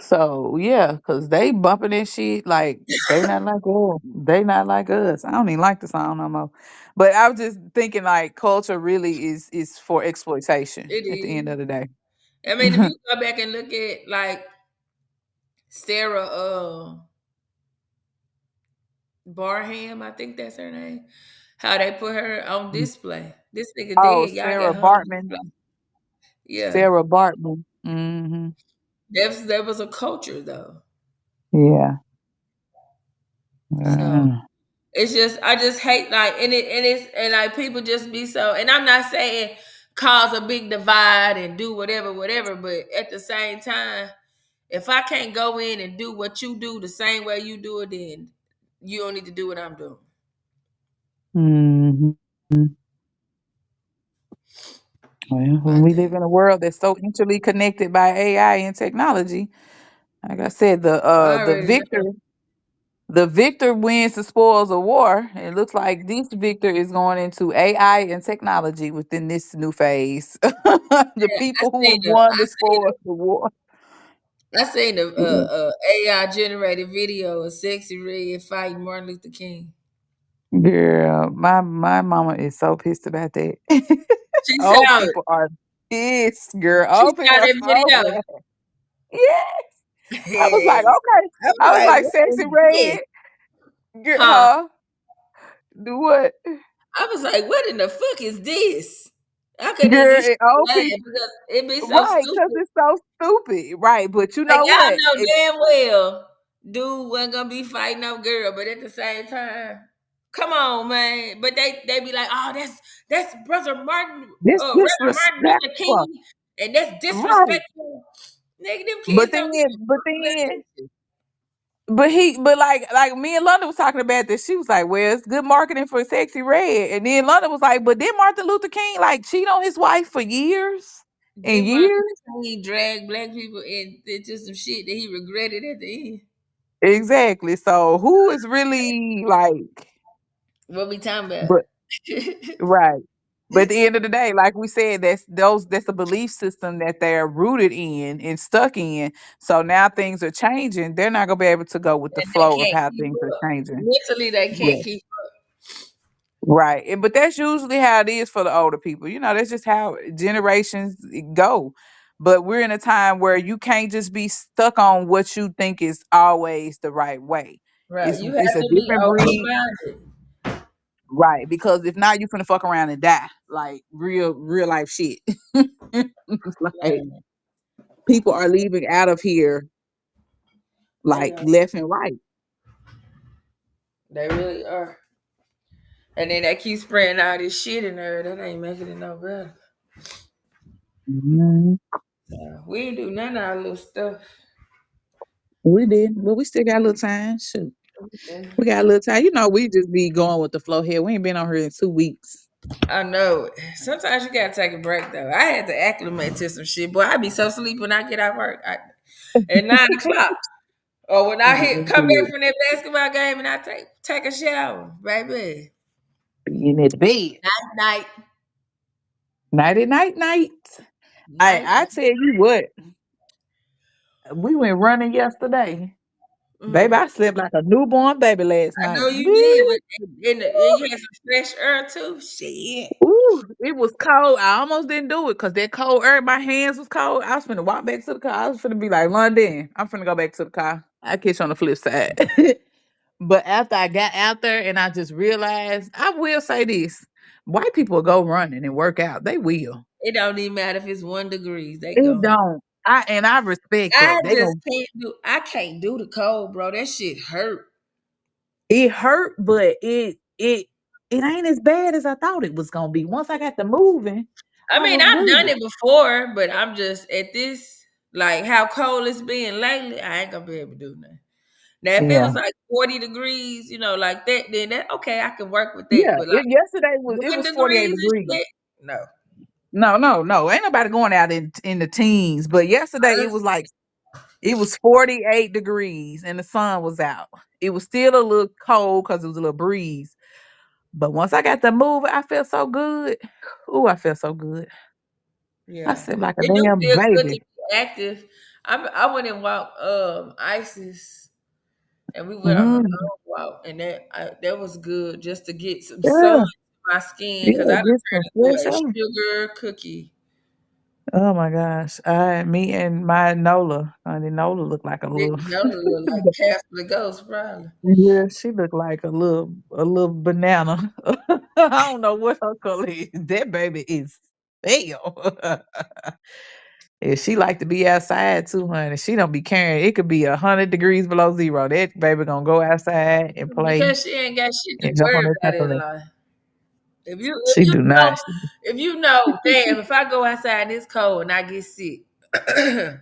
So yeah, cause they bumping this shit like they not like us. They not like us. I don't even like the song no more. But I was just thinking like culture really is for exploitation It at the end is. of the day. I mean, if you go back and look at like Sarah Barham, I think that's her name. How they put her on display. This nigga Oh, dead. Y'all Sarah got her on Bartman. display. Yeah. Sarah Bartman. Hmm. That was a culture though. Yeah. So Uh, it's just I just hate like and like people just be so and I'm not saying cause a big divide and do whatever, but at the same time, if I can't go in and do what you do the same way you do it, then you don't need to do what I'm doing. mhm. Well, I when we live think in a world that's so intricately connected by AI and technology, like I said, I the already victor know. the victor wins the spoils of war. It looks like this victor is going into AI and technology within this new phase. The Yeah, people who have won the spoils of war. I seen a, Yeah. AI generated video of Sexy Red fighting Martin Luther King. Girl, my mama is so pissed about that. She Old saw it. people are pissed, girl. She Old people saw are that so video. mad. Yeah. I was like, okay. I was I was like, like, what sexy is this? red. Girl, Huh? huh? Do what? I was like, what in the fuck is this? I couldn't even Girl, get shit and old to laugh people. because it be so Right, because stupid. it's so stupid. Right. But you Like know y'all what? know damn well dude wasn't gonna be fighting no girl, but at the same time, come on, man. But they be like, oh, that's brother Martin, This Reverend Martin Luther disrespectful. King, and that's Right. disrespectful. Nigga, them But kids then don't give a but fuck about then that shit. but like me and London was talking about this. She was like, well, it's good marketing for Sexy Red. And then London was like, but did Martin Luther King like cheat on his wife for years and Then Martin years? Luther King dragged black people into some shit that he regretted at the end. Exactly. So who is really like What we talking about? but right. But at the end of the day, like we said, that's a belief system that they're rooted in and stuck in. So now things are changing. They're not gonna be able to go with the And they flow of can't how keep things are up. changing. Mentally, they Yeah. can't keep Right. But that's usually how it is for the older people. That's just how generations go. But we're in a time where you can't just be stuck on what you think is always the right way. right. It's You it's have a to be different open breed. minded. Right, because if not, you finna fuck around and die, like real life shit. It's like Man, people are leaving out of here they like are. left and right. They really are. And then they keep spreading all this shit in there. That ain't making it no better. Mhm. We ain't do none of our little stuff. We did, but we still got a little time. Shoot, we got a little time. We just be going with the flow here. We ain't been on here in 2 weeks. I know. Sometimes you gotta take a break though. I had to acclimate to some shit. Boy, I be so sleepy when I get out work at 9 o'clock. Or when I come back from that basketball game and I take a shower, baby. Being at the bed. Night, night, Nighty night night. night, I tell you what, we went running yesterday. Baby, night. I slept like a newborn baby last I know night. you did, but and you had some fresh air too. Shit. Ooh, it was cold. I almost didn't do it because that cold air, my hands was cold. I was finna walk back to the car. I was finna be like, London, I'm finna go back to the car. I catch you on the flip side. But after I got out there and I just realized, I will say this. White people go running and work out. They will. It don't even matter if it's 1 degrees. They It go. don't. I respect I that. They just go can't do. I can't do the cold, bro. That shit hurt. it hurt, but it ain't as bad as I thought it was gonna be. Once I got to moving, I I mean, was I've done good. it before, but I'm just at this like how cold it's been lately. I ain't gonna be able to do nothing. Now, if it Yeah. was like 40 degrees, like that, then that okay, I can work with that. Yeah. But like Yesterday it one was 48 degrees and degrees. shit, no. No, no, no. Ain't nobody going out in the teens. But yesterday it was Us, like it was 48 degrees and the sun was out. It was still a little cold because it was a little breeze. But once I got to move, I felt so good. Ooh, I felt so good. I yeah, said like a it do damn feel good to baby. be active. I went and walked ISIS, and we went on a Mm, long walk, and that was good just to get some sun yeah, to my skin because yeah, I done get some turned fresh into a air. sugar cookie. Oh my gosh. Me and my Nola. Honey, Nola looked like a Big little Nola look like Casper the Ghost, probably. yeah, she looked like a little banana. I don't know what her color is. That baby is pale. Yeah, she like to be outside too, honey. She don't be caring. It could be 100 degrees below zero. That baby gonna go outside and play Because she ain't got shit to and jump worry on that about in trampoline. life. If you if She you do know not. if you know, damn, if I go outside and it's cold and I get sick, I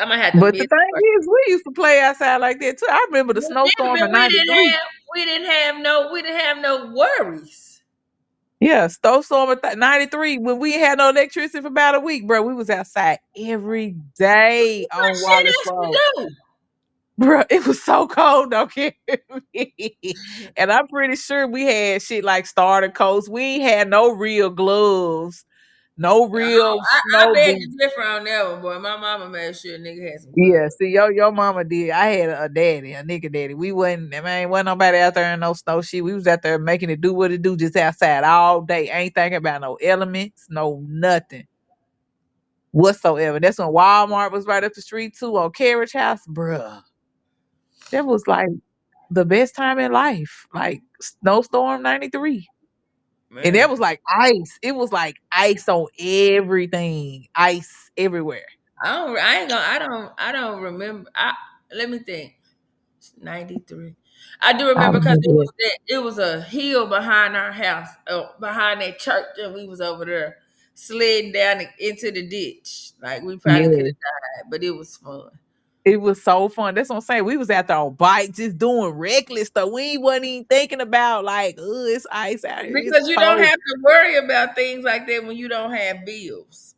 might have to But the miss thing work. is, we used to play outside like that too. I remember the But then, snowstorm but in '93. we didn't have no worries. Yeah, snowstorm in 93 when we had no electricity for about a week, bro. We was outside every day What on shit Wallace else Road. to Bro, it was so cold, don't care me. And I'm pretty sure we had shit like starter coats. We ain't had no real gloves, no Oh, real I snow beg boots. to differ on that one, boy. My mama made sure a nigga had some Yeah, gloves. see, your mama did. I had a daddy, a nigga daddy. We wasn't, man, wasn't nobody out there in no snow shit. We was out there making it do what it do, just outside all day. Ain't thinking about no elements, no nothing whatsoever. That's when Walmart was right up the street too on Carriage House, bruh. That was like the best time in life. Like snowstorm '93. And that Man, was like ice. It was like ice on everything. Ice everywhere. I don't remember. Let me think. 93. I do I remember because remember that. it was a hill behind our house, behind that church, and we was over there sliding down into the ditch. Like we probably could Yeah. have died, but it was fun. It was so fun. That's what I'm saying. We was out there on bikes, just doing reckless stuff. We wasn't even thinking about like, oh, it's ice out here. It's Because you don't cold. have to worry about things like that when you don't have bills.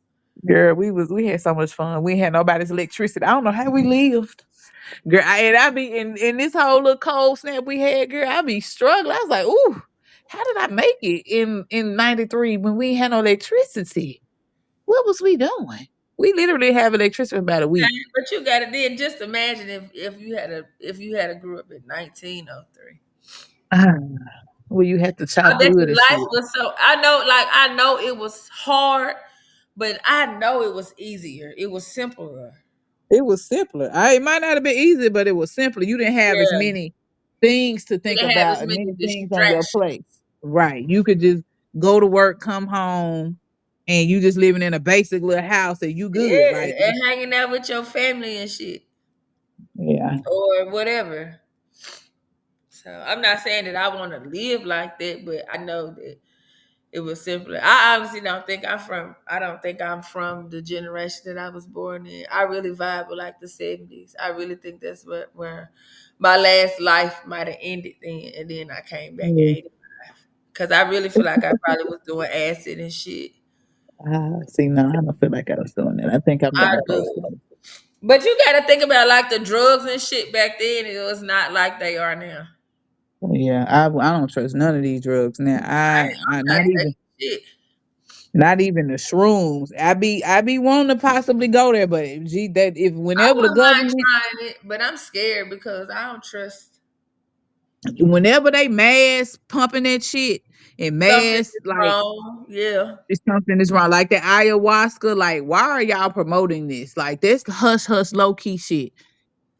Girl, we had so much fun. We had nobody's electricity. I don't know how we lived. Girl, I be in this whole little cold snap we had, girl, I be struggling. I was like, ooh, how did I make it in '93 when we ain't had no electricity? What was we doing? We literally have electricity for about a week. But you got to then just imagine if you had a grew up in 1903. Ah, well, you had to chop I bet wood you and life shit. was so. I know it was hard, but I know it was easier. It was simpler. It was simpler. It might not have been easy, but it was simpler. You didn't have as Yeah, many things to we think didn't have as about and many many things on your distractions. plate. Right. You could just go to work, come home, and you just living in a basic little house and you good. Yeah, Like, and hanging out with your family and shit yeah. or whatever. So I'm not saying that I want to live like that, but I know that it was simpler. I honestly don't think I'm from. I don't think I'm from the generation that I was born in. I really vibe with like the '70s. I really think that's where my last life might have ended then, and then I came back in Yeah. '85 because I really feel like I probably was doing acid and shit. See, no, I don't feel like I was doing that. I think I'm I doing do. coke. But you got to think about like the drugs and shit back then. It was not like they are now. Yeah, I don't trust none of these drugs now. I I'm not not even taking shit. not even the shrooms. I be wanting to possibly go there, but gee, that if I whenever the wouldn't mind government, trying it, but I'm scared because I don't trust whenever they mass pumping that shit and something mass is like wrong. Yeah. it's something is wrong, like the ayahuasca, like why are y'all promoting this? Like that's hush hush low key shit.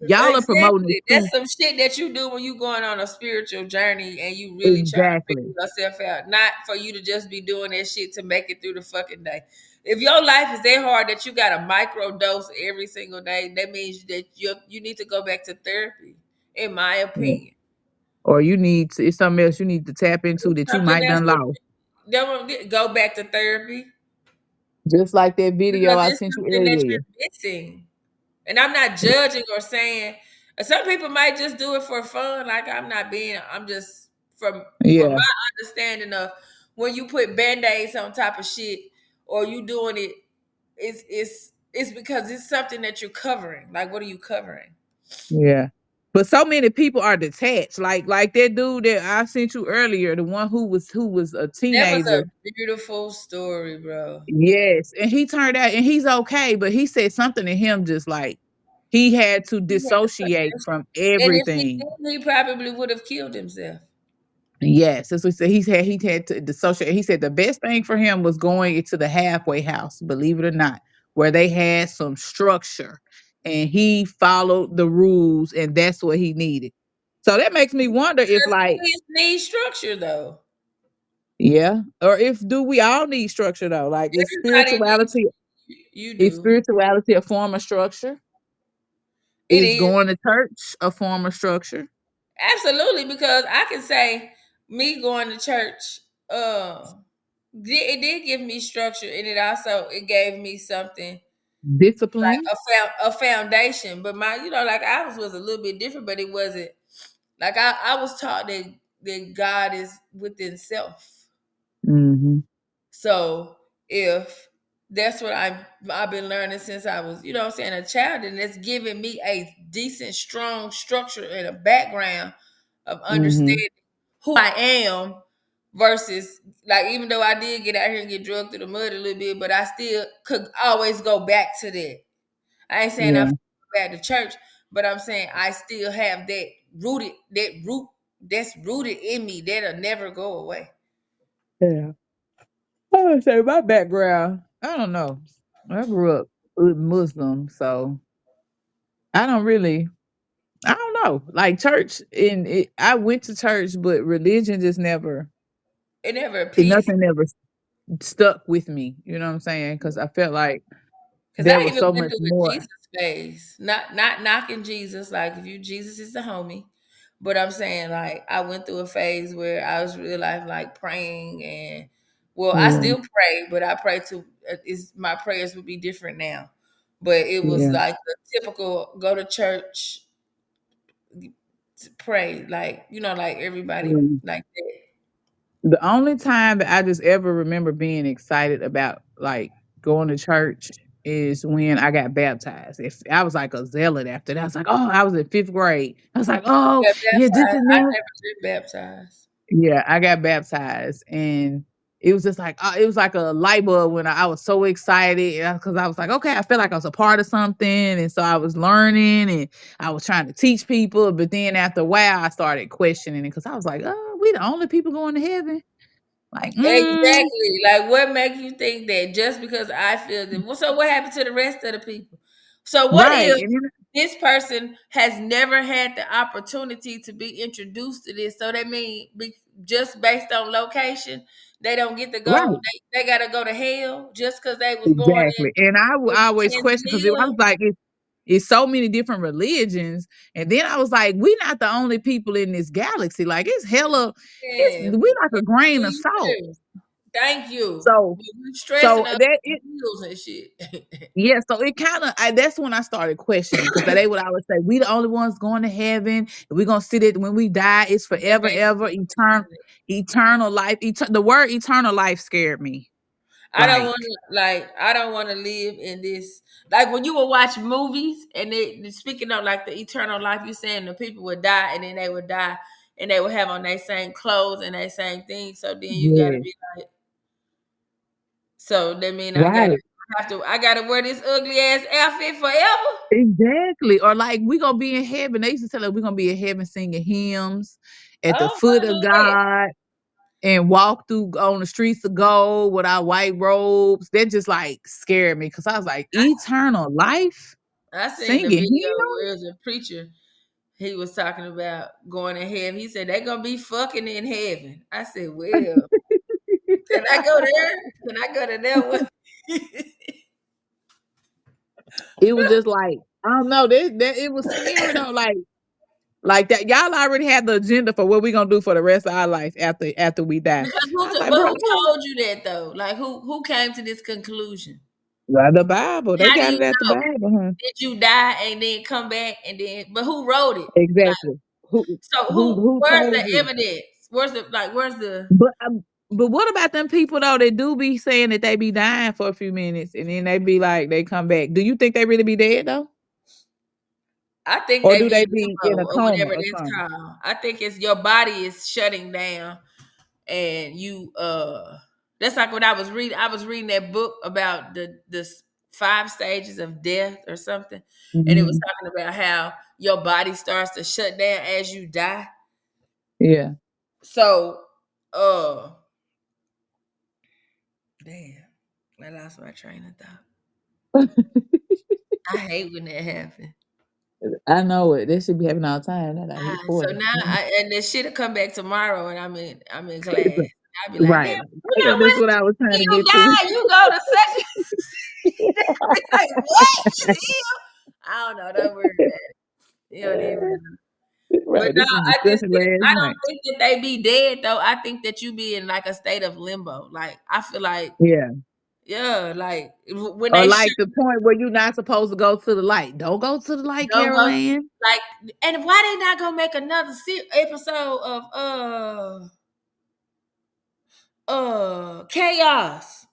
Y'all are promoting this Exactly. too. That's some shit that you do when you going on a spiritual journey and you really trying to Exactly. figure yourself out. Not for you to just be doing that shit to make it through the fucking day. If your life is that hard that you got a micro dose every single day, that means that you need to go back to therapy, in my Yeah. opinion. Or you need to, it's something else you need to tap into It's that you something might else done lost. that go back to therapy Just like that video because I it's sent you something that earlier. you're missing. And I'm not judging or saying, Some people might just do it for fun. Like I'm not being. I'm just from Yeah, my understanding of when you put band-aids on top of shit or you doing it, it's because it's something that you're covering. Like what are you covering? yeah. But so many people are detached. Like that dude that I sent you earlier, the one who was a That was teenager. a beautiful story, bro. Yes, and he turned out and he's okay, but he said something to him just like he had to He had to put dissociate that from shit- And if he everything. did, he probably would have killed himself. Yes, that's what he said. He had to dissociate. He said the best thing for him was going into the halfway house, believe it or not, where they had some structure, and he followed the rules, and that's what he needed. So that makes me wonder if, Because like, kids need structure, though. yeah, or if do we all need structure though? Like, Everybody needs. You is do. spirituality a form of structure? It Is is. going to church a form of structure? Absolutely, because I can say me going to church, uh, it did give me structure, and it gave me something like Discipline? a foundation. But my, like ours was a little bit different, but it wasn't like I was taught that God is within self. Hmm. So if that's what I've been learning since I was, what I'm saying, a child, and it's giving me a decent, strong structure and a background of Hmm. understanding who I am versus like even though I did get out here and get drugged through the mud a little bit, but I still could always go back to that. I ain't saying I Yeah. go back to church, but I'm saying I still have that root that's rooted in me that'll never go away. Yeah. I would say my background, I don't know. I grew up with Muslim, so I don't really, I don't know. Like church, I went to church, but religion just never, It never appeased. nothing ever stuck with me. You know what I'm saying? Because I felt like Cause there I was even so went much through a more. Jesus phase. Not knocking Jesus. Like if you Jesus is the homie. But I'm saying like I went through a phase where I was really like praying and well, I Yeah, still pray, but I pray to is my prayers would be different now. But it was yeah, like the typical go to church, to pray, like like everybody yeah. like that. The only time that I just ever remember being excited about like going to church is when I got baptized. If I was like a zealot after that, I was like, oh, I was in fifth grade. I was like, oh, Got yeah, this baptized. and I that. never been baptized. Yeah, I got baptized, and it was just like it was like a light bulb when I was so excited because I was like, okay, I felt like I was a part of something, and so I was learning and I was trying to teach people. But then after a while, I started questioning it because I was like, oh, we the only people going to heaven? Like, Exactly. Like, what makes you think that just because I feel that? Well, so what happened to the rest of the people? So what right, if and then, this person has never had the opportunity to be introduced to this? So that means just based on location, they don't get to go. right. They got to go to hell just because they was born Exactly. And in always question because I Tanzania. was like, it's so many different religions. And then I was like, we not the only people in this galaxy. Like it's hella, Yeah, we like a grain of we salt. here. Thank you. So We so stressing up that it bills and shit. yeah, so it kind of that's when I started questioning because they would always say we the only ones going to heaven. And we're gonna sit it when we die. It's That forever, makes ever, eternal life. The word eternal life scared me. Like I don't want to live in this. Like when you will watch movies and they speaking of like the eternal life, you saying the people would die and then they would die and they would have on their same clothes and their same thing. So then you gotta yeah, be like, so that mean right. I gotta wear this ugly ass outfit forever. Exactly. Or like we gonna be in heaven. They used to tell us we're gonna be in heaven singing hymns I at the don't foot want to of do that. God and walk through on the streets of gold with our white robes. That just like scared me because I was like, eternal life? I seen a Singing video hymns? where it was a preacher. He was talking about going to heaven. He said they're gonna be fucking in heaven. I said, well. Can I go there? Can I go to that one? It was just like, I don't know, that it was scary though. Like that, y'all already had the agenda for what we gonna do for the rest of our life after we die. Because I was like, but bro, who told you that though? Like who came to this conclusion? The Bible, they How do got you it at the know? Bible, huh? Did you die and then come back and then? But who wrote it? Exactly. Who So who who? who Where's the told you? evidence? Where's the like? Where's the? But what about them people though that do be saying that they be dying for a few minutes and then they be like they come back? Do you think they really be dead though, I think or they do be they in be in limbo a or coma whatever or that's something? called. I think it's your body is shutting down, and you that's like when I was reading that book about the 5 stages of death or something, and it was Hmm. talking about how your body starts to shut down as you die. Yeah. So, uh, damn, I lost my train of thought. I hate when that happens. I know it. That should be happening all the time. That I hit So 40. now, and the shit'll come back tomorrow, and I'm in class. I'll be like, damn, Right. you know Damn, that's what? what I was trying When to you get to. die, you go to such. Be like, what? Still? I don't know. Don't worry about it. You don't even know. But Right. no, This was discussion last I night. don't think that they be dead though. I think that you be in like a state of limbo. Like I feel like, Yeah. yeah, like when Or they shut, like the point where you're not supposed to go to the light. Don't go to the light, don't Carol go Ann. like, and why they not gonna make another episode of chaos,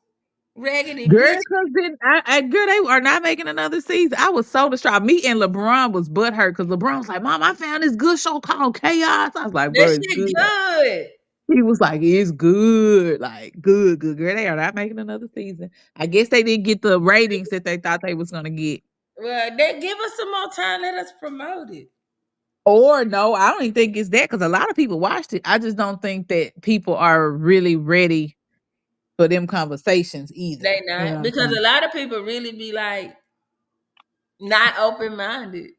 ragged and Girl, bitch. cause then girl, they are not making another season. I was so distraught. Me and LeBron was butthurt because LeBron was like, "Mom, I found this good show called Chaos." I was like, That "Bro, it's shit good." good. He was like, "It's good, like good, good." Girl, they are not making another season. I guess they didn't get the ratings that they thought they was gonna get. Well, they give us some more time. Let us promote it. Or no, I don't even think it's that because a lot of people watched it. I just don't think that people are really ready for them conversations either. They You know not what I'm because saying? a lot of people really be like not open minded.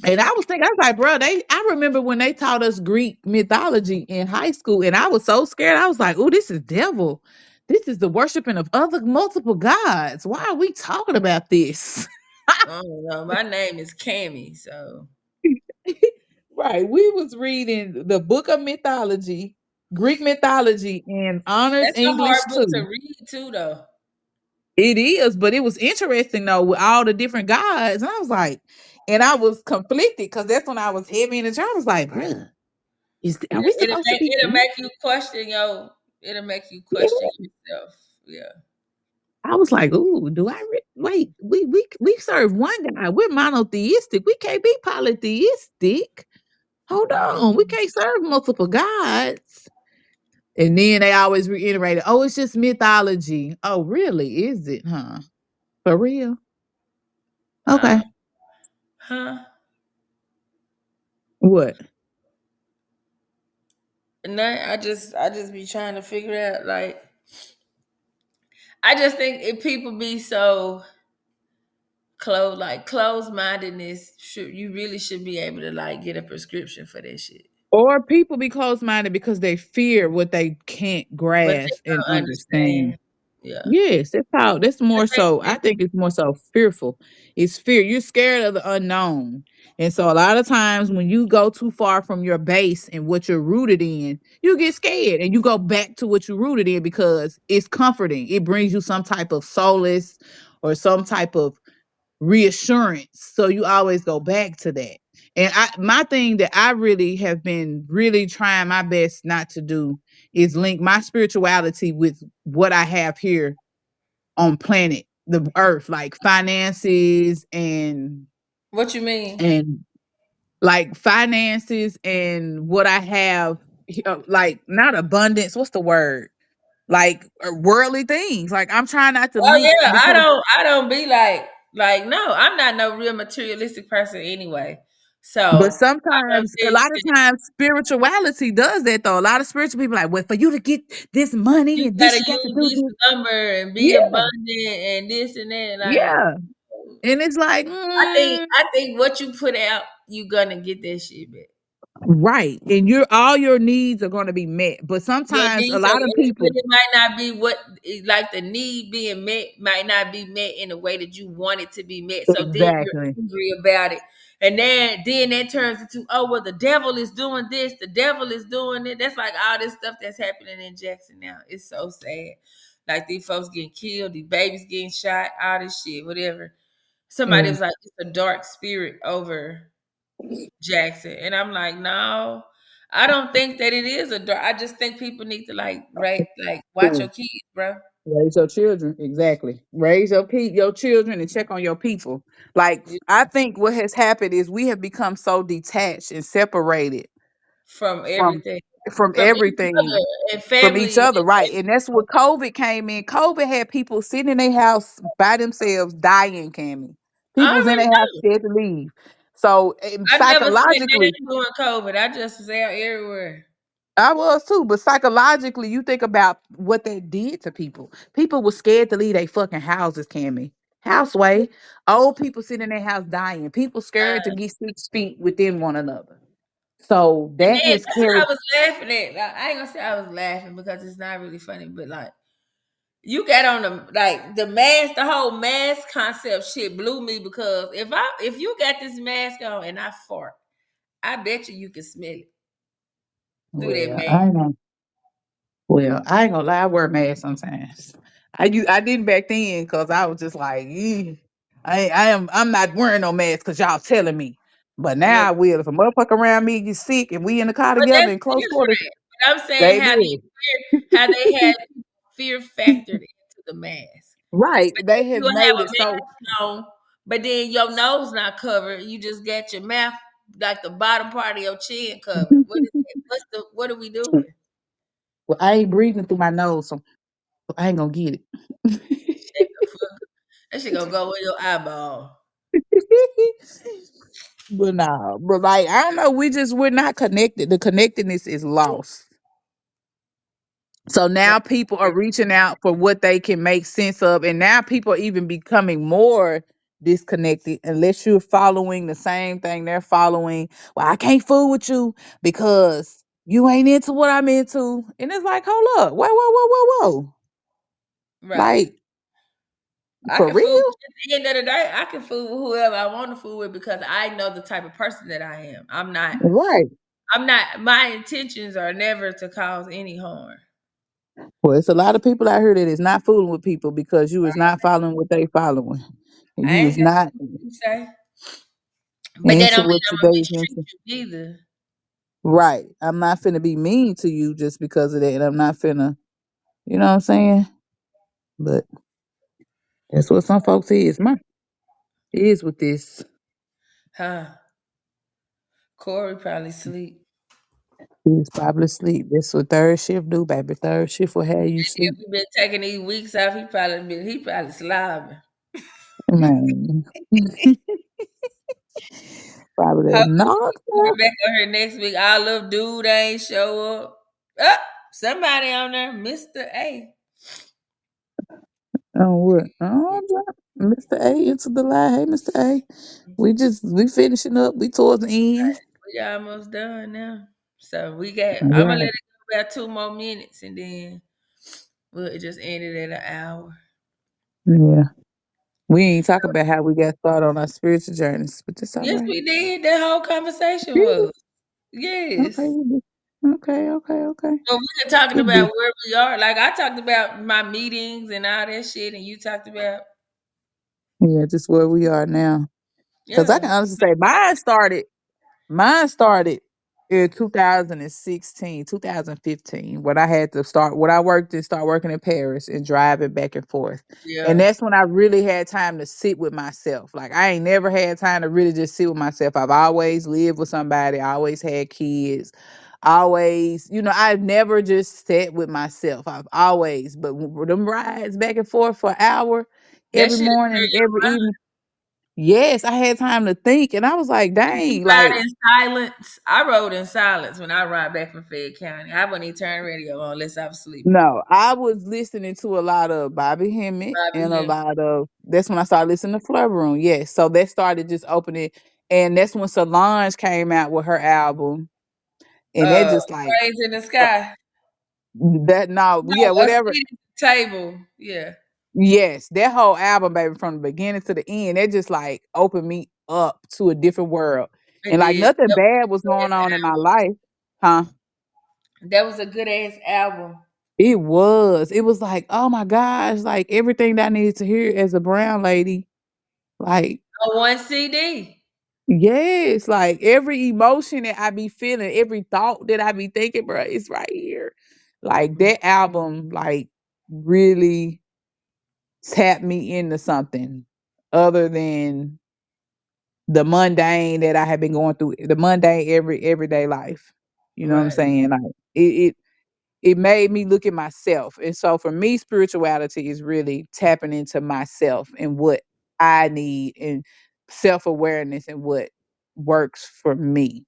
And I was thinking, I was like, bro, I remember when they taught us Greek mythology in high school, and I was so scared. I was like, oh, this is devil. This is the worshiping of other multiple gods. Why are we talking about this? I don't know. My name is Cammy, so Right. We was reading the book of mythology, Greek mythology, and honors that's a hard English book to too. read too, though. It is, but it was interesting though with all the different gods. And I was like, and I was conflicted because that's when I was heavy in the church. I was like, bruh, are we supposed to be It'll doing make you question it'll make you question it? yourself. Yeah. I was like, ooh, do I wait? We serve one God. We're monotheistic. We can't be polytheistic. Hold on, we Mhm. can't serve multiple gods. And then they always reiterated, oh, it's just mythology. Oh, really? Is it, huh? For real? Uh, Okay. huh? What? And I just be trying to figure out like I just think if people be so closed mindedness, should you really should be able to like get a prescription for that shit. Or people be closed minded because they fear what they can't What they grasp and don't understand. understand. Yeah. Yes, that's how. That's That more makes so. I sense. think it's more so fearful. It's fear. You're scared of the unknown, and so a lot of times when you go too far from your base and what you're rooted in, you get scared and you go back to what you're rooted in because it's comforting. It brings you some type of solace or some type of reassurance. So you always go back to that. And my thing that I really have been really trying my best not to do is link my spirituality with what I have here on planet the earth, like finances What you mean? and like finances and what I have like not abundance, what's the word, like worldly things. Like I'm trying not to Oh link yeah, because I don't be like no, I'm not no real materialistic person anyway. So but I don't sometimes a think lot of that times spirituality does that though. A lot of spiritual people like, well, for you to get this money you and gotta this you got to use do this this. number and be Yeah, abundant and this and that. Like yeah, and it's like I think what you put out, you gonna get that shit back. right, and all your needs are going to be met, but Your sometimes a needs are, lot of but people it might not be like the need being met might not be met in the way that you want it to be met. So then you're exactly. angry about it, and then that turns into, oh well, the devil is doing this, the devil is doing it. That's like all this stuff that's happening in Jackson now. It's so sad. Like these folks getting killed, these babies getting shot, all this shit, whatever. Somebody Yeah. was like, it's a dark spirit over Jackson. And I'm like, no, I don't think that it is a dark. I just think people need to like watch your kids, bro. Raise your children, exactly. Raise your children and check on your people. Like Yeah. I think what has happened is we have become so detached and separated From from everything. from From each everything other and from each family. other, right? And that's what COVID came in. COVID had people sitting in their house by themselves dying, Cammy. I People was in already their house know. scared to leave. So I never sat psychologically, down during COVID. I just was out everywhere. I was too, but psychologically, you think about what that did to people. People were scared to leave their fucking houses, Cammy. Houseway. Old people sitting in their house dying. People scared to get 6 feet within one another. So And that then has that's what carried. I was laughing at. Like, I ain't gonna say I was laughing because it's not really funny, but like you got on the mask, the whole mask concept shit blew me because if you got this mask on and I fart, I bet you can smell it through that Well, mask. I ain't gonna lie. I wear a mask sometimes. I didn't back then because I was just like, "Eh." I'm not wearing no mask because y'all telling me. But Yeah, now I will. If a motherfucker around me gets sick and we in the car but together that's in close quarters, different. But I'm saying baby. how they had fear factored into the mask. Right. But They then have you'll have made a it so. mask on, but then your nose not covered. You just got your mouth, like the bottom part of your chin covered. What is it? What are we doing? Well, I ain't breathing through my nose, so I ain't gonna get it. Shut the fuck up. That shit gonna go in your eyeball. But nah, but like I don't know, we're not connected. The connectedness is lost. So now people are reaching out for what they can make sense of, and now people are even becoming more disconnected unless you're following the same thing they're following. Well, I can't fool with you because you ain't into what I'm into, and it's like, hold up, whoa, whoa, whoa, whoa, whoa, Right. like I for can fool real, at the end of the day, I can fool with whoever I want to fool with because I know the type of person that I am. right? My intentions are never to cause any harm. Well, it's a lot of people out here that is not fooling with people because you is not following what they following. I You ain't is got not nothing to say. But that into don't mean what I'm you gonna they mistreat into. you either. Right. I'm not finna be mean to you just because of that. And I'm not finna, you know what I'm saying? But that's what some folks is with this. Huh. Corey probably sleep. Is probably sleep. That's what third shift do, baby. Third shift will have you If sleep. he been taking these weeks off, he probably slobbing. Man. Probably Hopefully not. we're back on here next week. Our little dude ain't show up. Oh, somebody on there, Mr. A. Oh what? Oh Mr. A into the line. Hey Mr. A. We finishing up. We towards the end. We almost done now. So I'm gonna let Right. it go about 2 more minutes and then we'll just end it at an hour. Yeah. We ain't talk about how we got started on our spiritual journeys, but that's all Yes, right. we did. That whole conversation was. Okay, Yes. we did. Okay. Well, we were talking We about did. where we are. Like I talked about my meetings and all that shit, and you talked about Yeah, just where we are now. Because I yeah, can honestly say mine started in 2016, 2015, when I had to start, when I worked and start working in Paris and driving back and forth. And yeah. that's when I really had time to sit with myself. Like I ain't never had time to really just sit with myself. I've always lived with somebody, I always had kids. Always, I've never just sat with myself. I've always, but them rides back and forth for an hour That every shit is morning, clear every your mind. evening. Yes, I had time to think, and I was like, Did you dang, ride like, in silence? I rode in silence when I ride back from Fayette County. I wouldn't even turn the radio on unless I was sleeping. no, I was listening to a lot of Bobby Hemmett and Bobby a him. lot of, that's when I started listening to Flavor Room. Yes. So that started just opening, and that's when Solange came out with her album, and that just like, Praise in the uh, sky. that, no, No, yeah, a whatever. seat at the table. Yeah. Yes, that whole album, baby, from the beginning to the end, that just like opened me up to a different world. It And like did. nothing bad was going on in my life. Huh? That was a good ass album. It was. It was like, oh my gosh, like everything that I needed to hear as a brown lady. Like, On one CD. yes, like every emotion that I be feeling, every thought that I be thinking, bro, it's right here. Like that album, like really tapped me into something other than the mundane that I have been going through, the mundane everyday life. You know what I'm Right. saying? Like it it made me look at myself. And so for me, spirituality is really tapping into myself and what I need and self-awareness and what works for me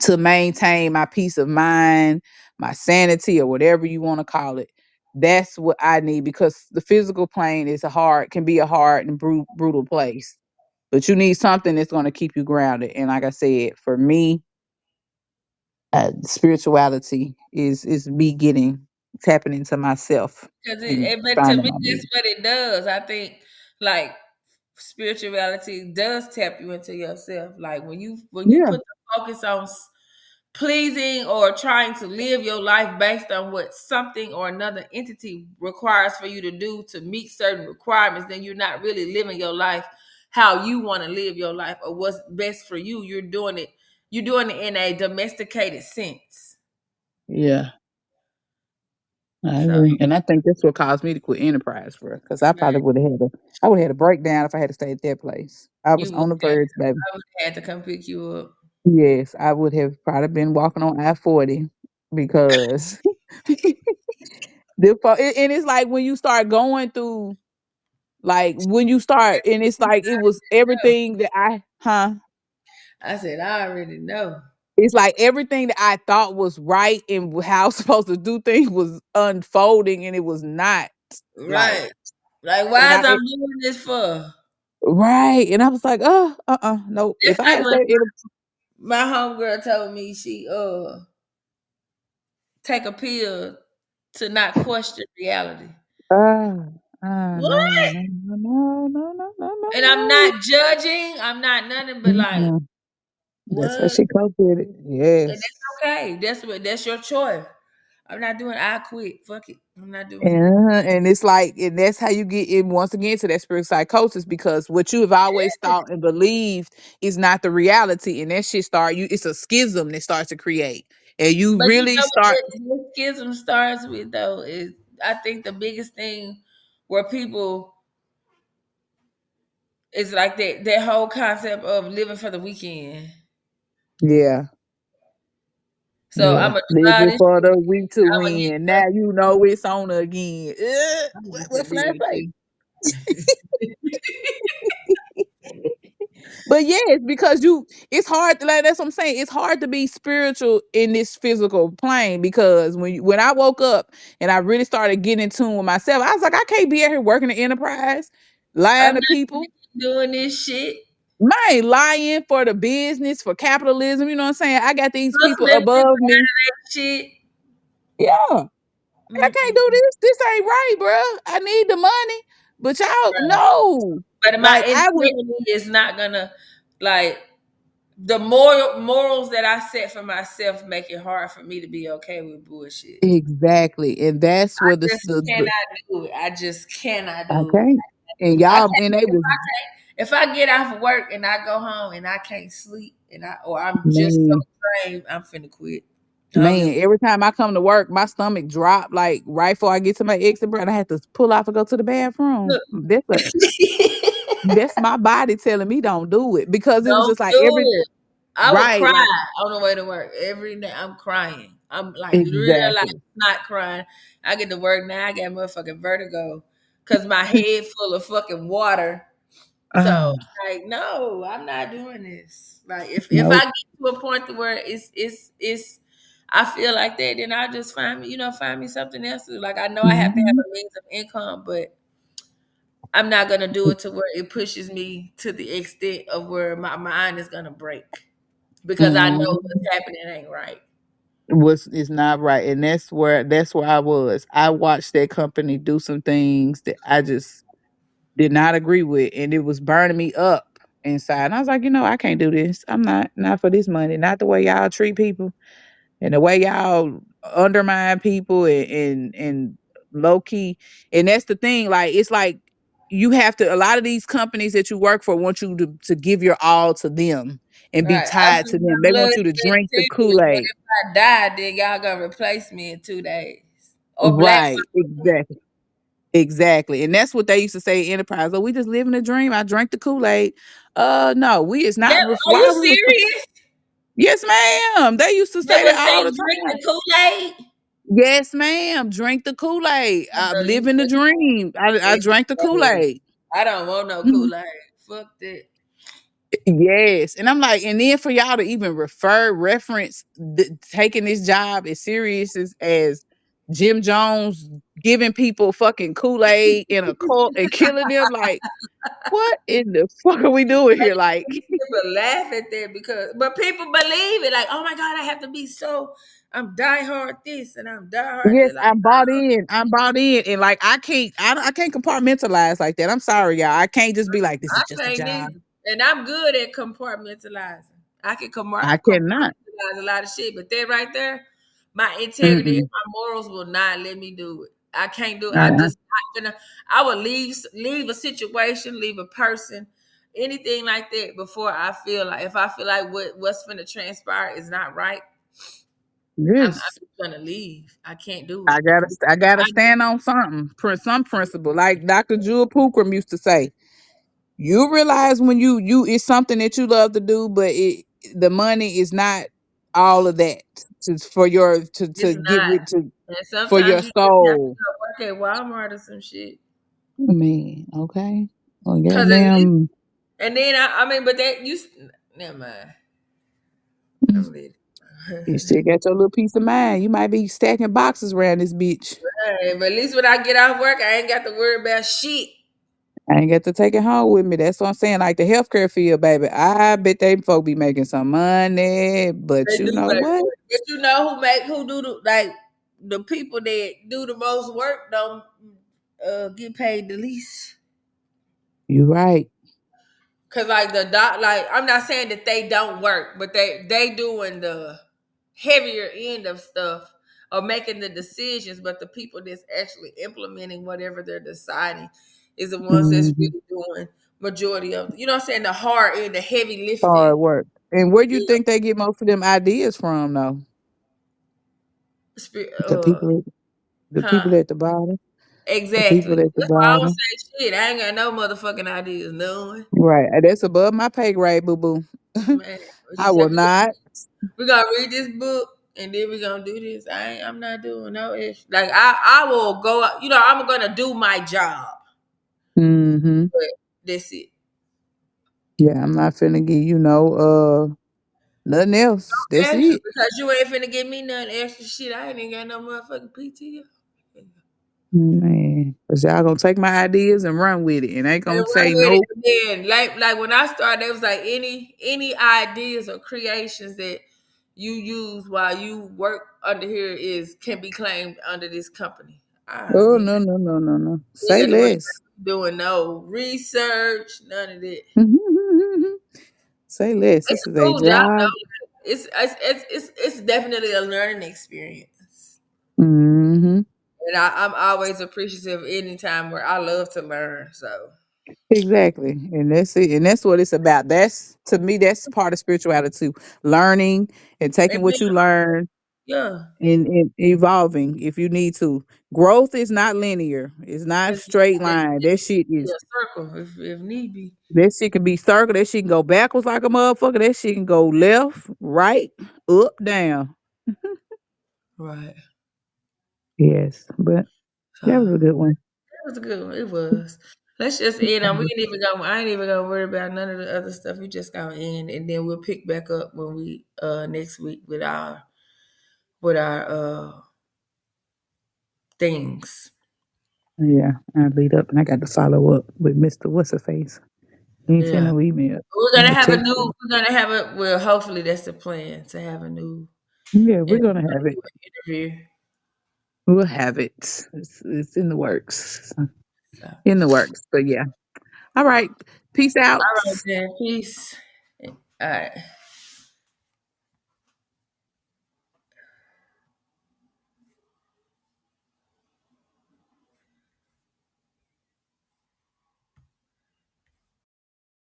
to maintain my peace of mind, my sanity, or whatever you want to call it. That's what I need because the physical plane is a hard, can be a hard and brutal place. But you need something that's going to keep you grounded. And like I said, for me, spirituality is me getting tapping into myself Cause and but to finding me, my that's beauty. what it does. I think like spirituality does tap you into yourself. Like when you Yeah, put the focus on pleasing or trying to live your life based on what something or another entity requires for you to do to meet certain requirements, then you're not really living your life how you want to live your life or what's best for you. You're doing it in a domesticated sense. yeah, I So agree, and I think that's what caused me to quit enterprise for because I man, probably would have had I would have had a breakdown if I had to stay at that place. I was you would on the have, verge, baby. I would have had to come pick you up. Yes, I would have probably been walking on I-40 because and it's like when you start going through, like when you start, and it's like it was everything that I said, I already know. it's like everything that I thought was right and how I was supposed to do things was unfolding and it was not. Like, Right. Like, and why is I I'm doing this for? right, and I was like, oh, nope. It's If I like had when stayed in my homegirl told me she take a pill to not question reality. What? no, no, no, no, no, no, no, And I'm no, not judging. I'm not nothing but no. like, Mm-mm. That's why what? she coped with it. And Yes. that's okay. That's your choice. I'm not doing I quit. Fuck it. I'm not doing it. And it's like, and that's how you get in once again to that spiritual psychosis because what you have always thought and believed is not the reality, and that shit start you. It's a schism that starts to create, and you But you really know what start. the schism starts with though is I think the biggest thing where people is like that whole concept of living for the weekend. Yeah, So yeah. I'm gonna do all Living this for shit. the week to I'm gonna get win. Now you know it's on again. I'm gonna get What that big flashlight? too. But yes, because it's hard. Like that's what I'm saying. It's hard to be spiritual in this physical plane because when I woke up and I really started getting in tune with myself, I was like, I can't be out here working the enterprise, I'm lying to not people. doing this shit. Man, lying for the business, for capitalism. You know what I'm saying? I got these people Hustling people above me. shit. Yeah, I can't do Mm-mm. this. This ain't right, bruh. I need the money, but y'all Right. no. But my Like I would integrity is not gonna like the morals that I set for myself make it hard for me to be okay with bullshit. exactly, and that's I where just the cannot do it. I just cannot I do it. can't. And I y'all, can't and they was if I get off work and I go home and I can't sleep and I'm just so man, drained, I'm finna quit. I don't give man. Every time I come to work, my stomach drop like right before I get to my exit, bro. And I have to pull off and go to the bathroom. look. That's my body telling me don't do it because it was Don't just like do every it. I would right, like cry on the way to work every day. I'm crying. I'm like literally like exactly. not crying. I get to work now. I got motherfucking vertigo because my head full of fucking water. So Ah, like, no, I'm not doing this. Like if I nope. get to a point to where it's I feel like that, then I'll just find me something else to do. Like I know I have to have Mhm. a means of income, but I'm not gonna do it to where it pushes me to the extent of where my mind is gonna break because I know what's Mhm. happening ain't right. Was is not right, and that's where I was. I watched that company do some things that I just did not agree with, and it was burning me up inside. And I was like, I can't do this. I'm not for this money. Not the way y'all treat people, and the way y'all. undermine people and low key. And that's the thing. Like it's like you have to. A lot of these companies that you work for want you to give your all to them and be Right. I tied see to them. my They blood want you to is drink the continuous, Kool but Aid. if I die, then y'all gonna replace me in 2 days. Or black Right. Exactly. Exactly. And that's what they used to say in Enterprise. Oh, we just living a dream. I drank the Kool Aid. No, we is that, not. are Why you are we? serious? Yes, ma'am. They used to They say that would all say the drink time. the Kool-Aid? Yes, ma'am. Drink the Kool Aid. I I'm believe living the that. dream. I It's drank the Kool crazy. Aid. I don't want no Kool-Aid. Fuck that. Yes. And I'm like, and then for y'all to even reference taking this job as serious as Jim Jones giving people fucking Kool Aid in a cult and killing them, like, what in the fuck are we doing here? Like, People laugh at that because, but people believe it. Like, oh my God, I have to be so. I'm diehard this and I'm diehard yes, that. Like, I'm bought in. I'm bought in. And like, I can't compartmentalize like that. I'm sorry, y'all. I can't just be like, this I is just a can't job. either, and I'm good at compartmentalizing. I can I cannot. compartmentalize a lot of shit, but that right there, my integrity and Mm-mm. my morals will not let me do it. I can't do it. I Uh-uh. just not gonna. I will leave a situation, leave a person, anything like that before I feel like if I feel like what's going to transpire is not right. I'm Yes. just gonna leave. I can't do it. I gotta I, stand on something, some principle. Like Dr. Jewel Pookrum used to say, you realize when you it's something that you love to do, but the money is not all of that for your to it's get not. rid to And for your sometimes you just have to soul. go work at Walmart or some shit. Man, okay. Well, Cause at least, goddamn. and then I mean, but that you never mind. mm, I'm leaving. You still got your little peace of mind. You might be stacking boxes around this bitch. Hey, but at least when I get off work, I ain't got to worry about shit. I ain't got to take it home with me. That's what I'm saying. Like the healthcare field, baby. I bet they folk be making some money. But They you do know make what? money. But you know who do the like the people that do the most work don't get paid the least. You right. Cause like the doc, like I'm not saying that they don't work, but they doing the heavier end of stuff or making the decisions. But the people that's actually implementing whatever they're deciding is the ones that's Hmm. really doing majority of you know what I'm saying the hard end, the heavy Hard lifting. work. And where you Yeah, think they get most of them ideas from, though? spirit, The people, the huh? people at the bottom. The Exactly. people at the That's why I don't bottom. say shit. I ain't got no motherfucking ideas, none. Right. That's above my pay grade, boo boo. Man, what you I say? will not. We gonna read this book and then we gonna do this. I'm not doing no ish. Like I will go. You know, I'm gonna do my job, Hmm. but that's it. Yeah, I'm not finna give nothing else. That's Extra it. because you ain't finna give me none extra shit. I ain't even got no motherfucking PTO. Man, cause y'all gonna take my ideas and run with it, and ain't And gonna run say with it. nope. And then like when I started, it was like any ideas or creations that you use while you work under here is can be claimed under this company. Oh Ain't no got, no no no no. ain't Say got to worry less. about doing no research, none of that. Say less. It's This is a a cool job job. though. It's definitely a learning experience. Hmm. And I'm always appreciative anytime where I love to learn. So Exactly, and that's it, and that's what it's about. That's to me, that's part of spirituality too. Learning and taking and what being, you learn yeah, and evolving if you need to. Growth is not linear. It's not it's, straight it, line. it That shit be is. a circle if need be. That shit can be circle. That shit can go backwards like a motherfucker. That shit can go left, right, up, down. Right. Yes, but So that was a good one. that was a good one. It was. Let's just end on. We ain't even gonna. I ain't even gonna worry about none of the other stuff. We just gonna end, and then we'll pick back up when we next week with our things. Yeah, I lead up and I got to follow up with Mr. What's her face. He ain't send Yeah, no email. we're I'm gonna gonna have a text her. new. We're gonna have a. Well, hopefully that's the plan to have a new. Yeah, And we're we're gonna have gonna it. do an interview. We'll have it. It's in the works. So, all In the works. But yeah. All right. Peace out. right, then. Peace. All right.